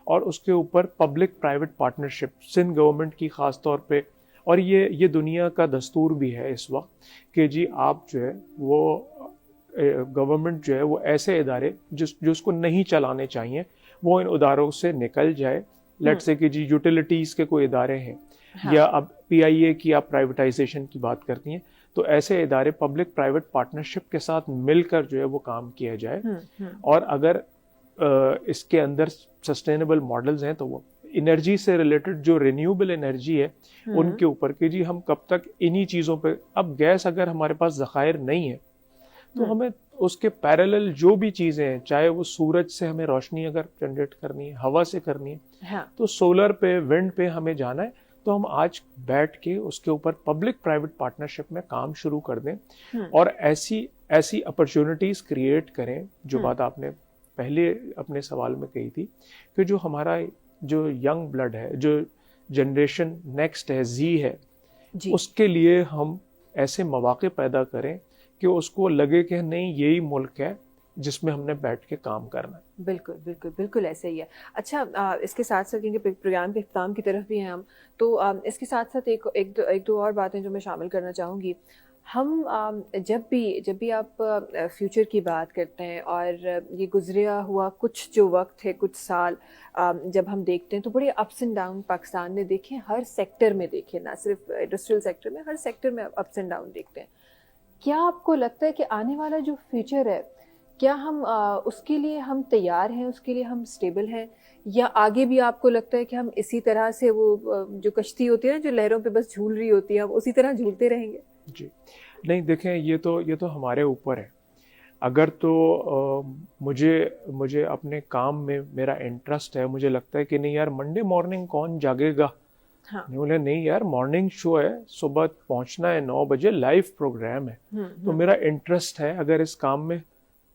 और उसके ऊपर public private partnership Sindh government की ख़ास तौर पे, और ये दुनिया का दस्तूर भी है इस वक्त कि जी आप जो है वो गवर्नमेंट जो है वो ऐसे इदारे जो उसको नहीं चलाने चाहिए वो इन इदारों से निकल जाए। लेट्स से कि जी यूटिलिटीज़ के कोई इदारे हैं, या अब पीआईए की आप प्राइवेटाइजेशन की बात करती हैं, तो ऐसे इदारे पब्लिक प्राइवेट पार्टनरशिप के साथ मिलकर जो है वो काम किया जाए। और अगर इसके अंदर सस्टेनेबल मॉडल्स हैं तो वो एनर्जी से रिलेटेड जो रिन्यूएबल एनर्जी है उनके ऊपर कि जी हम कब तक इन्हीं चीज़ों पे, अब गैस अगर हमारे पास ज़खायर नहीं है तो हमें उसके पैरेलल जो भी चीज़ें हैं, चाहे वो सूरज से हमें रोशनी अगर जनरेट करनी है, हवा से करनी है, तो सोलर पे, विंड पे हमें जाना है, तो हम आज बैठ के उसके ऊपर पब्लिक प्राइवेट पार्टनरशिप में काम शुरू कर दें और ऐसी अपॉर्चुनिटीज़ क्रिएट करें। जो बात आपने पहले अपने सवाल में कही थी कि जो हमारा जो यंग ब्लड है, जो जनरेशन नेक्स्ट है, जी है, उसके लिए हम ऐसे मौके पैदा करें कि उसको लगे कि नहीं यही मुल्क है जिसमें हमने बैठ के काम करना है। बिल्कुल बिल्कुल बिल्कुल ऐसे ही है। अच्छा, इसके साथ साथ क्योंकि प्रोग्राम के इख्तिताम की तरफ भी हैं हम, तो इसके साथ साथ एक दो और बातें जो मैं शामिल करना चाहूँगी। हम जब भी आप फ्यूचर की बात करते हैं और ये गुजरा हुआ कुछ जो वक्त है, कुछ साल जब हम देखते हैं तो बड़े अप्स एंड डाउन पाकिस्तान ने देखे, हर सेक्टर में देखे, ना सिर्फ इंडस्ट्रियल सेक्टर में, हर सेक्टर में अप्स एंड डाउन देखते हैं। क्या आपको लगता है कि आने वाला जो फ्यूचर है, क्या हम उसके लिए हम तैयार हैं, उसके लिए हम स्टेबल हैं, या आगे भी आपको लगता है कि हम इसी तरह से वो जो कश्ती होती है ना जो लहरों पे बस झूल रही होती है, उसी तरह झूलते रहेंगे? जी नहीं, देखें ये तो हमारे ऊपर है। अगर तो मुझे अपने काम में मेरा इंटरेस्ट है, मुझे लगता है कि नहीं यार मंडे मॉर्निंग कौन जागेगा। हाँ। नहीं बोले नहीं यार मॉर्निंग शो है, सुबह पहुंचना है 9 बजे, लाइव प्रोग्राम है, तो मेरा इंटरेस्ट है अगर इस काम में,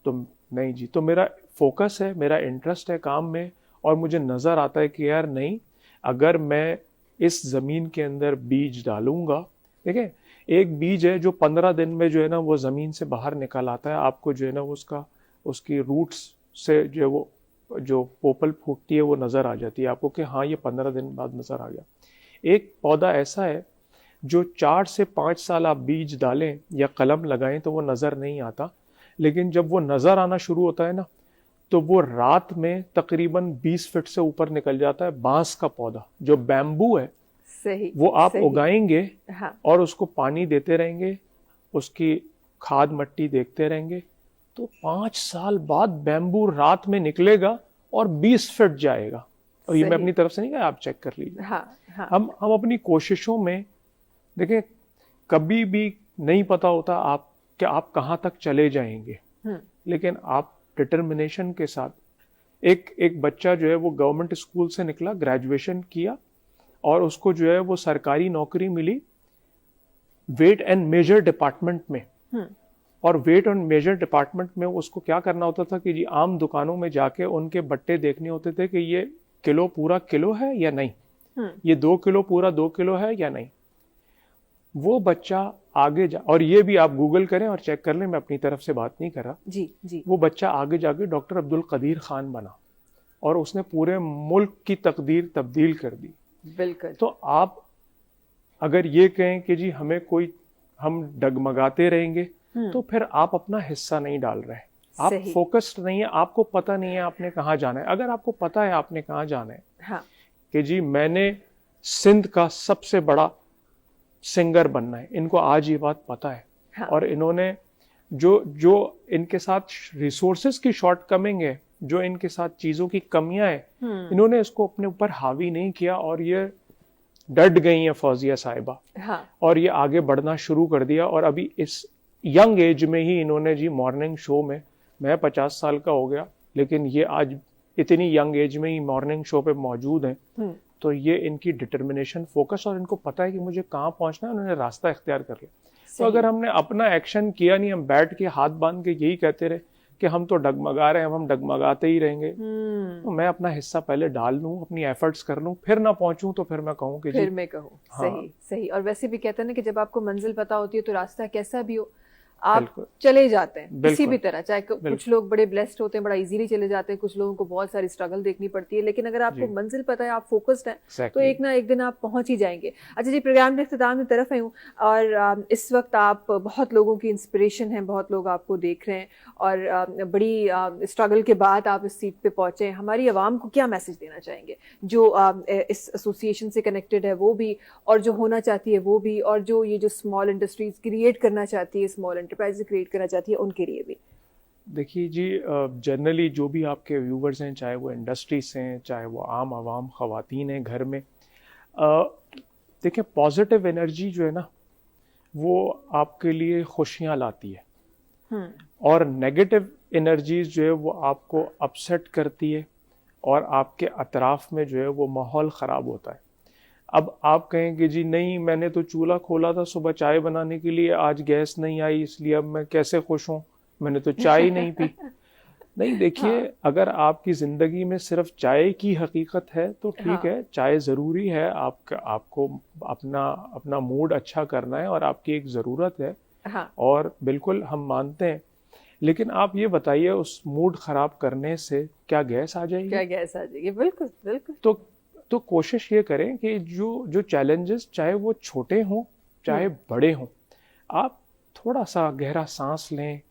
तो नहीं जी, तो मेरा फोकस है, मेरा इंटरेस्ट है काम में, और मुझे नज़र आता है कि यार नहीं, अगर मैं इस ज़मीन के अंदर बीज डालूंगा, देखिए एक बीज है जो 15 दिन में जो है ना वो ज़मीन से बाहर निकल आता है, आपको जो है ना उसकी रूट्स से जो है वो जो पोपल फूटती है वो नज़र आ जाती है आपको कि हाँ ये 15 दिन बाद नज़र आ गया। एक पौधा ऐसा है जो 4 से 5 साल आप बीज डालें या कलम लगाएं तो वो नज़र नहीं आता, लेकिन जब वो नज़र आना शुरू होता है ना तो वो रात में तकरीबन 20 फीट से ऊपर निकल जाता है। बांस का पौधा जो बैम्बू है, सही, वो आप सही। उगाएंगे, हाँ। और उसको पानी देते रहेंगे, उसकी खाद मट्टी देखते रहेंगे, तो 5 साल बाद बैम्बू रात में निकलेगा और 20 फीट जाएगा। और ये मैं सही। अपनी तरफ से नहीं कहा, आप चेक कर लीजिए। हाँ, हाँ। हम अपनी कोशिशों में देखें, कभी भी नहीं पता होता आप कहाँ तक चले जाएंगे, लेकिन आप डिटर्मिनेशन के साथ, एक बच्चा जो है वो गवर्नमेंट स्कूल से निकला, ग्रेजुएशन किया, और उसको जो है वो सरकारी नौकरी मिली वेट एंड मेजर डिपार्टमेंट में। और वेट एंड मेजर डिपार्टमेंट में उसको क्या करना होता था कि जी आम दुकानों में जाके उनके बट्टे देखने होते थे कि ये किलो पूरा किलो है या नहीं, ये 2 किलो पूरा 2 किलो है या नहीं। वो बच्चा आगे जा, और ये भी आप गूगल करें और चेक कर लें, मैं अपनी तरफ से बात नहीं कर रहा जी, जी। वो बच्चा आगे जाके डॉक्टर अब्दुल कदीर खान बना, और उसने पूरे मुल्क की तकदीर तब्दील कर दी। बिल्कुल। तो आप अगर ये कहें कि जी हम डगमगाते रहेंगे, तो फिर आप अपना हिस्सा नहीं डाल रहे, आप सही। फोकस्ड नहीं है, आपको पता नहीं है आपने कहाँ जाना है। अगर आपको पता है आपने कहाँ जाना है, हाँ। कि जी मैंने सिंध का सबसे बड़ा सिंगर बनना है, इनको आज ये बात पता है। हाँ। और इन्होंने जो इनके साथ रिसोर्सेज की शॉर्टकमिंग है, जो इनके साथ चीजों की कमियां हैं, इन्होंने इसको अपने ऊपर हावी नहीं किया, और ये डट गई हैं फौजिया साहिबा। हाँ। और ये आगे बढ़ना शुरू कर दिया, और अभी इस यंग एज में ही इन्होंने जी मॉर्निंग शो में, मैं 50 साल का हो गया, लेकिन ये आज इतनी यंग एज में ही मॉर्निंग शो पे मौजूद हैं। तो ये इनकी डिटर्मिनेशन, फोकस, और इनको पता है कि मुझे कहाँ पहुंचना है, उन्होंने रास्ता इख्तियार कर लिया। तो अगर हमने अपना एक्शन किया नहीं, हम बैठ के हाथ बांध के यही कहते रहे कि हम तो डगमगा रहे हैं, हम डगमगाते ही रहेंगे, तो मैं अपना हिस्सा पहले डाल लूं, अपनी एफर्ट्स कर लूं, फिर ना पहुंचूं तो फिर मैं कहूं कि फिर जी मैं कहूँ। हाँ। सही, सही। और वैसे भी कहते हैं ना कि जब आपको मंजिल पता होती है तो रास्ता कैसा भी हो आप बिल्कुल। चले जाते हैं, किसी बिल्कुल। भी तरह। चाहे कुछ लोग बड़े ब्लेस्ड होते हैं, बड़ा इजीली चले जाते हैं, कुछ लोगों को बहुत सारी स्ट्रगल देखनी पड़ती है, लेकिन अगर आपको जी। मंजिल पता है, आप फोकस्ड हैं, तो Exactly। एक ना एक दिन आप पहुंच ही जाएंगे। अच्छा जी, प्रोग्राम के इख्तिताम की तरफ आई हूँ, और इस वक्त आप बहुत लोगों की इंस्पिरेशन हैं, बहुत लोग आपको देख रहे हैं, और बड़ी स्ट्रगल के बाद आप इस सीट पे पहुंचे हैं। हमारी आवाम को क्या मैसेज देना चाहेंगे, जो इस एसोसिएशन से कनेक्टेड है वो भी, और जो होना चाहती है वो भी, और जो ये जो स्मॉल इंडस्ट्रीज क्रिएट करना चाहती है, स्मॉल एंटरप्राइज क्रिएट करना चाहती है, उनके लिए भी? देखिए जी, जनरली जो भी आपके व्यूवर्स हैं, चाहे वो इंडस्ट्री से हैं, चाहे वो आम आवाम ख़वातीन हैं घर में, देखिए पॉजिटिव एनर्जी जो है ना वो आपके लिए खुशियाँ लाती है, और नेगेटिव एनर्जीज जो है वो आपको अपसेट करती है, और आपके अतराफ में जो है वो माहौल ख़राब होता है। अब आप कहें कि जी नहीं, मैंने तो चूल्हा खोला था सुबह चाय बनाने के लिए, आज गैस नहीं आई, इसलिए अब मैं कैसे खुश हूँ, मैंने तो चाय ही नहीं पी। नहीं, देखिए हाँ। अगर आपकी ज़िंदगी में सिर्फ चाय की हकीकत है तो ठीक हाँ। है, चाय ज़रूरी है, आपको अपना मूड अच्छा करना है, और आपकी एक ज़रूरत है, हाँ। और बिल्कुल हम मानते हैं। लेकिन आप ये बताइए, उस मूड ख़राब करने से क्या गैस आ जाएगी? क्या गैस आ जाएगी? बिल्कुल, बिल्कुल। तो कोशिश ये करें कि जो चैलेंजेस, चाहे वो छोटे हों चाहे बड़े हों, आप थोड़ा सा गहरा सांस लें,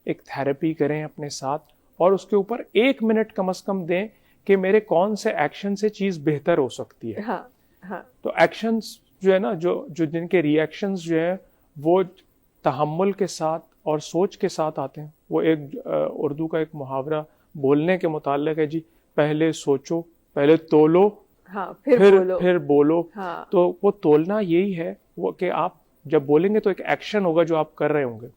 एक थेरेपी करें अपने साथ, और उसके ऊपर 1 मिनट कम से कम दें कि मेरे कौन से एक्शन से चीज़ बेहतर हो सकती है। हाँ, हाँ। तो एक्शंस जो है ना, जो जिनके रिएक्शंस जो है वो तहम्मुल के साथ और सोच के साथ आते हैं। वो एक उर्दू का एक मुहावरा बोलने के मुताल्लिक है जी, पहले सोचो, पहले तोलो, हाँ, फिर बोलो। हाँ। तो वो तोलना यही है, वो कि आप जब बोलेंगे तो एक एक्शन होगा जो आप कर रहे होंगे,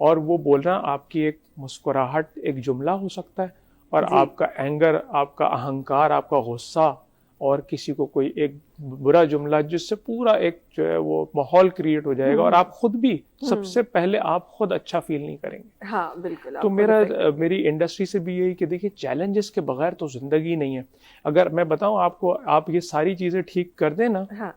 और वो बोलना आपकी एक मुस्कुराहट एक जुमला हो सकता है, और जी। आपका एंगर, आपका अहंकार, आपका गुस्सा और किसी को कोई एक बुरा जुमला जिससे पूरा एक जो है वो माहौल क्रिएट हो जाएगा, और आप खुद भी सबसे पहले आप खुद अच्छा फील नहीं करेंगे। हाँ बिल्कुल। तो आपको मेरी इंडस्ट्री से भी यही कि देखिए, चैलेंजेस के बगैर तो जिंदगी नहीं है। अगर मैं बताऊं आपको, आप ये सारी चीजें ठीक कर दें ना, हाँ।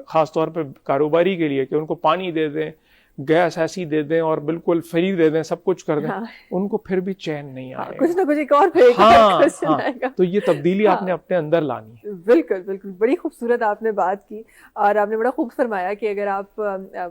खास तौर पे कारोबारी के लिए, कि उनको पानी दे दें, गैस ऐसी दे दें और बिल्कुल फ्री दे दें, सब कुछ कर दें, हाँ। उनको फिर भी चैन नहीं हाँ, आएगा। कुछ ना कुछ एक और फिर हाँ, क्वेश्चन हाँ। आएगा। तो ये तब्दीली हाँ। आपने अपने अंदर लानी है। बिल्कुल बिल्कुल, बड़ी खूबसूरत आपने बात की, और आपने बड़ा खूब फरमाया कि अगर आप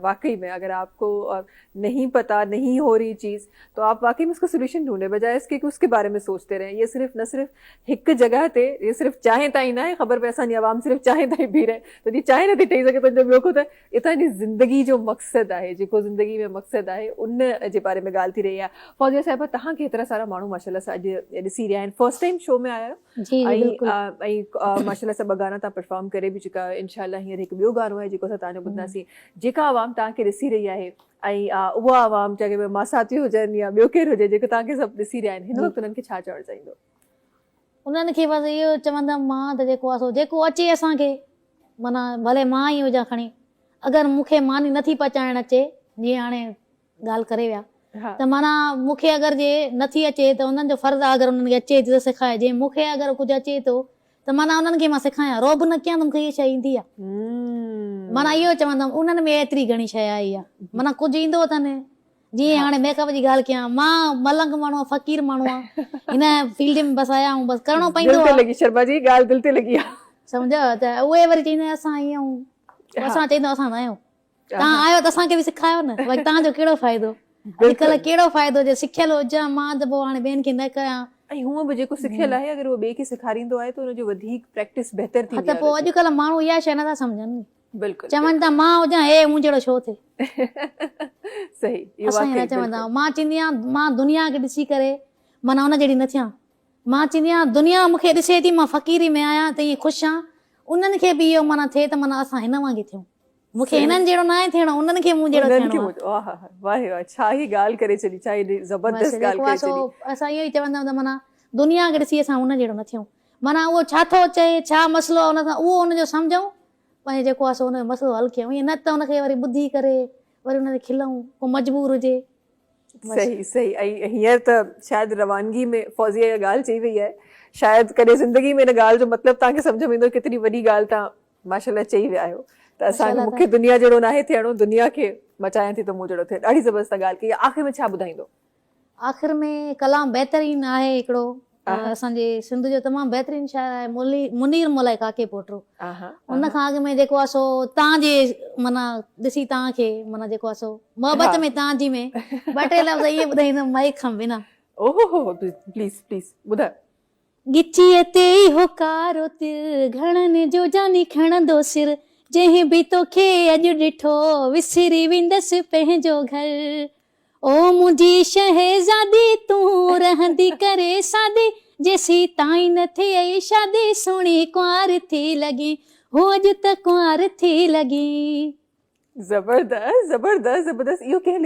वाकई में, अगर आपको नहीं पता, नहीं हो रही चीज़, तो आप वाकई में उसका सोल्यूशन ढूंढे, बजाय इसके कि उसके बारे में सोचते रहें। ये सिर्फ न सिर्फ हिक जगह थे, ये सिर्फ चाहे ताई ना है, खबर पैसा नहीं, आवाम सिर्फ चाहे ताई भी रहे, तो ये चाहे ना थी ठही सके, तो जब ॿियो कुछ इतनी ज़िंदगी जो मक़सद है, जेको ज़िंदगी में मक़सद है, उन जे बारे में ॻाल्हि थी रही आहे। फौजिया साहिबा, तव्हां के एतिरा सारा माण्हू माशाल्लाह सां अॼु ॾिसी रहिया आहिनि, फर्स्ट टाइम शो में आया आहियो, जी जी बिल्कुल। ऐं माशाल्लाह सां ॿ गाना तव्हां परफॉर्म करे बि चुका आहियो। इंशाल्लाह हींअर हिकु ॿियो गानो आहे जेको असां तव्हांजो ॿुधंदासीं। जेका आवाम तव्हांखे ॾिसी रही आहे, ऐं उहा आवाम, चाहे मां साथी हुजनि या ॿियो केरु हुजे, जेको तव्हांखे सभु ॾिसी रहिया आहिनि, हिन वक़्तु उन्हनि खे छा चवणु चाहींदो? उन्हनि खे बसि इहो चवंदमि मां त जेको आहे सो जेको अचे असांखे, माना भले मां ई हुजां खणी, अगरि मूंखे मानी नथी पचाइणु अचे, जीअं हाणे ॻाल्हि करे विया, हाँ। त माना मूंखे अगरि जे नथी अचे त उन्हनि जो फ़र्ज़ु आहे, अगरि उन्हनि खे अचे त सेखारे, जे मूंखे अगरि कुझु अचे थो त माना उन्हनि खे मां सेखारियां, रोब न कयां त मूंखे इहा शइ ईंदी आहे। माना इहो चवंदमि, उन्हनि में एतिरी घणी शइ आहे इहा, माना कुझु ईंदो अथनि। जीअं हाणे मेकअप जी ॻाल्हि कयां, मां मलंग माण्हू आहियां, फ़क़ीर माण्हू आहे, हिन फील्ड में बसि आया आहियूं, बसि करिणो पवंदो दिल ते आहे, लॻी शर्मा जी, ॻाल्हि दिल ते लॻी आहे। सम्झो। त उहे वरी चवंदा आहिनि असां ईअं आहियूं, असां चवंदा असां न आहियूं, तव्हां आयो त असांखे बि सेखारियो न, भई तव्हांजो कहिड़ो फ़ाइदो, अॼुकल्ह कहिड़ो फ़ाइदो, जे सिखियल हुजां मां त पोइ हाणे ॿियनि खे न कयां। ऐं हूअं बि जेको सिखियल आहे, अगरि उहो ॿिए खे सेखारींदो आहे त हुनजो वधीक प्रैक्टिस बहितर हा थींदी त आहे। पोइ अॼुकल्ह माण्हू इहा शइ नथा सम्झनि, बिल्कुलु चवनि था मां हुजां, हे मूं जहिड़ो छो थिए, सही, इहो असां ईअं वाक़ई न चवंदा आहियूं। मां चवंदी आहियां, मां दुनिया खे ॾिसी करे माना उन जहिड़ी न थियां, मां चवंदी आहियां दुनिया मूंखे ॾिसे थी, मां फ़क़ीरी में आहियां त ईअं ख़ुशि आहियां, उन्हनि खे बि इहो माना थिए त माना असां हिन वांगुरु थियूं, मूंखे हिननि जहिड़ो न आहे थियणो, उन्हनि खे मूं जहिड़ो उन्हनि खे थियणो आहे। वाह वाह वाह, छा ई ॻाल्हि करे छॾी, छा ई बसि ज़बरदस्त जेको ॻाल्हि आहे करे सो छॾी। असां इहो ई चवंदा आहियूं त माना दुनिया खे ॾिसी असां उन जहिड़ो न थियूं, माना उहो छा थो चए, छा मसइलो आहे, उन सां उहो उनजो सम्झूं, पंहिंजो जेको आहे सो उनजो मसइलो हल कयूं, ईअं न त उनखे वरी ॿुधी करे वरी उनखे खिलऊं, को मजबूर हुजे। सही सही। ऐं हींअर त शायदि रवानगी में फौजिया इहा ॻाल्हि चई वई आहे, शायदि कॾहिं ज़िंदगी में हिन ॻाल्हि जो मतिलबु तव्हांखे सम्झ में ईंदो, केतिरी वॾी ॻाल्हि तव्हां माशाल्लाह चई विया आहियो, त असांखे मूंखे दुनिया जहिड़ो नाहे थियणो, दुनिया खे मचायां थी त मूं जहिड़ो थिए। ॾाढी ज़बरदस्त ॻाल्हि कई। आख़िर में छा ॿुधाईंदो? आख़िर में कलाम बहितरीन आहे हिकिड़ो, असांजे सिंध जो तमामु बहितरीन शाइर आहे मुनीर मोलाई काके पोटरो, उन खां अॻु में जेको आहे सो तव्हांजे माना ॾिसी तव्हांखे माना जेको आहे सो मोहबत में तव्हांजी में ॿ टे लफ़्ज़ इहे ॿुधाईंदमि माइक खां बिना। ओहो प्लीज़ प्लीज़ ॿुधायो। गिचीअ ते हो कारो तिर, घणनि जो जानी खणंदो सिर, जंहिं बि तोखे अॼु ॾिठो विसरी वेंदसि पंहिंजो घर, ओ मुंहिंजी शहज़ादी तूं रहंदी करे सादी, जेसी ताईं न थिए शादी सोणी कुंवार थी लॻी, हो अॼु त कुंवार थी लॻी। ज़बरदस्त ज़बरदस्त ज़बरदस्त। इहो कंहिं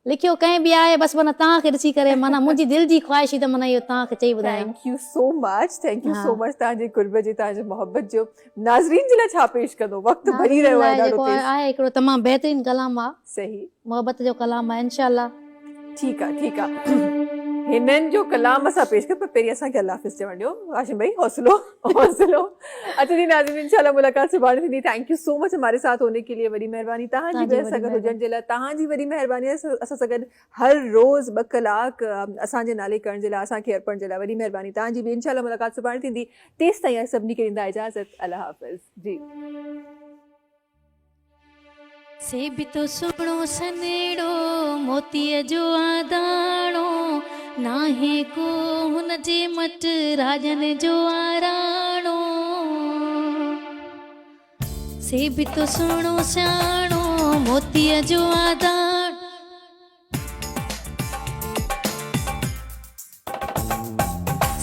लिखियो कंहिं बि आहे, बसि माना तव्हांखे ॾिसी करे माना मुंहिंजी दिलि जी ख़्वाहिश हुई त माना इहो तव्हांखे चई ॿुधायां। Thank you so much, thank you so much तव्हांजी कुर्ब जी, तव्हांजी मोहब्बत जो। नाज़रीन जे लाइ छा पेश कंदो? वक़्तु भरी रहियो आहे ॾाढो तेज़। आहे हिकिड़ो तमामु बहितरीन कलाम आहे, सही, मोहब्बत जो कलाम आहे, इंशाल्लाह। ठीकु आहे ठीकु आहे, हिननि जो कलाम असां पेश कर, पर पहिरीं असांखे अल्लाह हाफ़िज़ चवण ॾियो। हाशिम भाई हौसलो हौसलो। अच्छा जी नाज़रीन, इंशाल्लाह मुलाकात सुभाणे थींदी। थैंक यू सो मच हमारे साथ होने के लिए, वॾी महिरबानी तव्हांजी बि सां गॾु हुजण जे लाइ, तव्हांजी वॾी महिरबानी असां सां गॾु हर रोज़ 2 कलाक असांजे नाले करण जे लाइ, असांखे अर्पण जे लाइ वॾी महिरबानी तव्हांजी बि। इंशाल्लाह मुलाकात सुभाणे थींदी, तेसि ताईं सभिनी खे ॾींदा इजाज़त। अल्लाह हाफ़िज़ जी। से भी तो सुणो सनेड़ो मोतीअ जो आदाणो, नाहे को हुन जे मट राजन जो आराणो, से भी तो सुणो सियाणो मोतीअ जो आदाणो,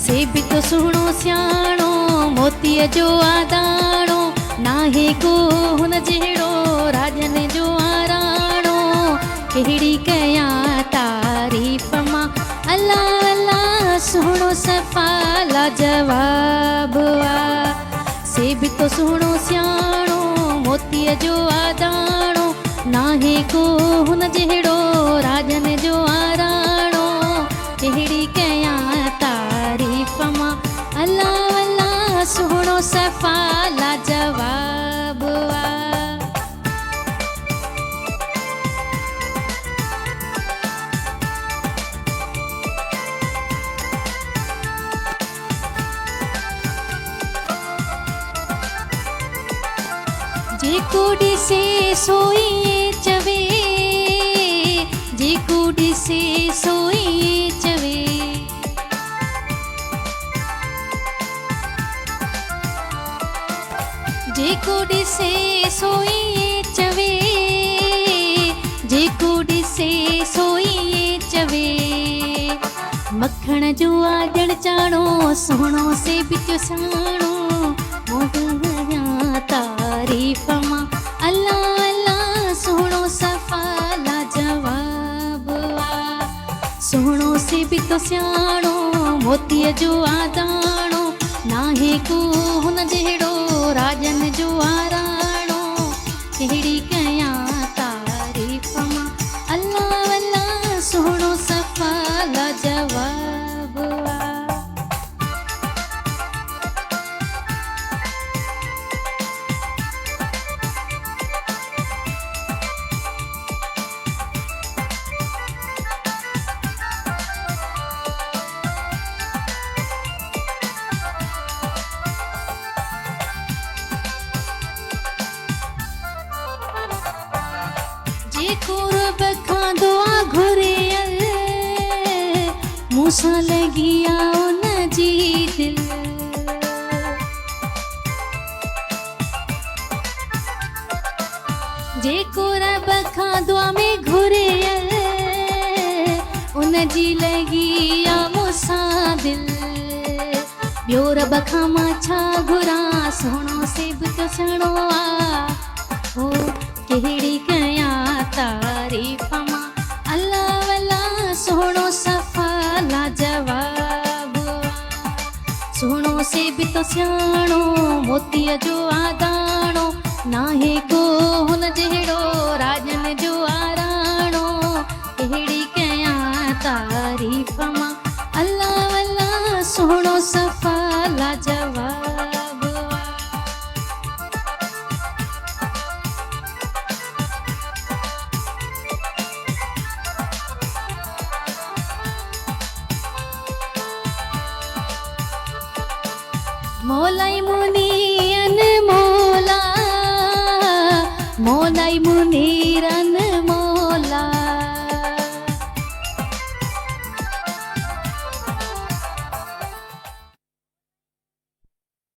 से भी तो सुणो सियाणो मोतीअ जो आदाणो, नाहे को हुन जहिड़ो राजन जो आराणो, कहिड़ी कयां तारीफ़ मां अल्लाह अल्लाह सुहिणो सफ़ा लाजवाब आ से बि तो सुहिणो सियाणो मोतीअ जो आदाणो नाहे को हुन जहिड़ो राजन जो आराणो कहिड़ी कयां तारीफ़ मां अल्लाह अल्लाह सुहिणो सफ़ा लाजवाब आ जेको ॾिसे सोई चवे जेको ॾिसे सोई चवे जेको ॾिसे सोई चवे जेको ॾिसे सोई चवे मखण जो आजण चाणो सोहणो से बिच साणो तारीफ़ मां अल्लाह अल्लाह सुहिणो सफ़ा लाजवाब आ सुहिणो से बि तो सियाणो मोतीअ जो आदाणो नाहे को हुन जहिड़ो राजन जो आराणो कहिड़ी कयां तारीफ़ मां अल्लाह अल्लाह सुहिणो सफ़ा लाजवाब आ जेको रब खां दुआ घुरियल मूंसां लॻी आ उन जी दिल जेको रब खां दुआ में घुरियल उन जी लॻी आ मूंसां दिल ॿियो रब खां मां छा घुरां सुहिणो से बि तो सुहिणो आ हो कहिड़ी कयां तारीफ़ मां अल्लाह अल्लाह सुहिणो सफ़ा लाजवाब सुहिणो से बि तो सियाणो मोतीअ जो आदाणो नाहे को हुन जहिड़ो राजन जो आराणो कहिड़ी कयां तारीफ़ मां अल्लाह अल्लाह सुहिणो सफ़ा लाजवाब मौला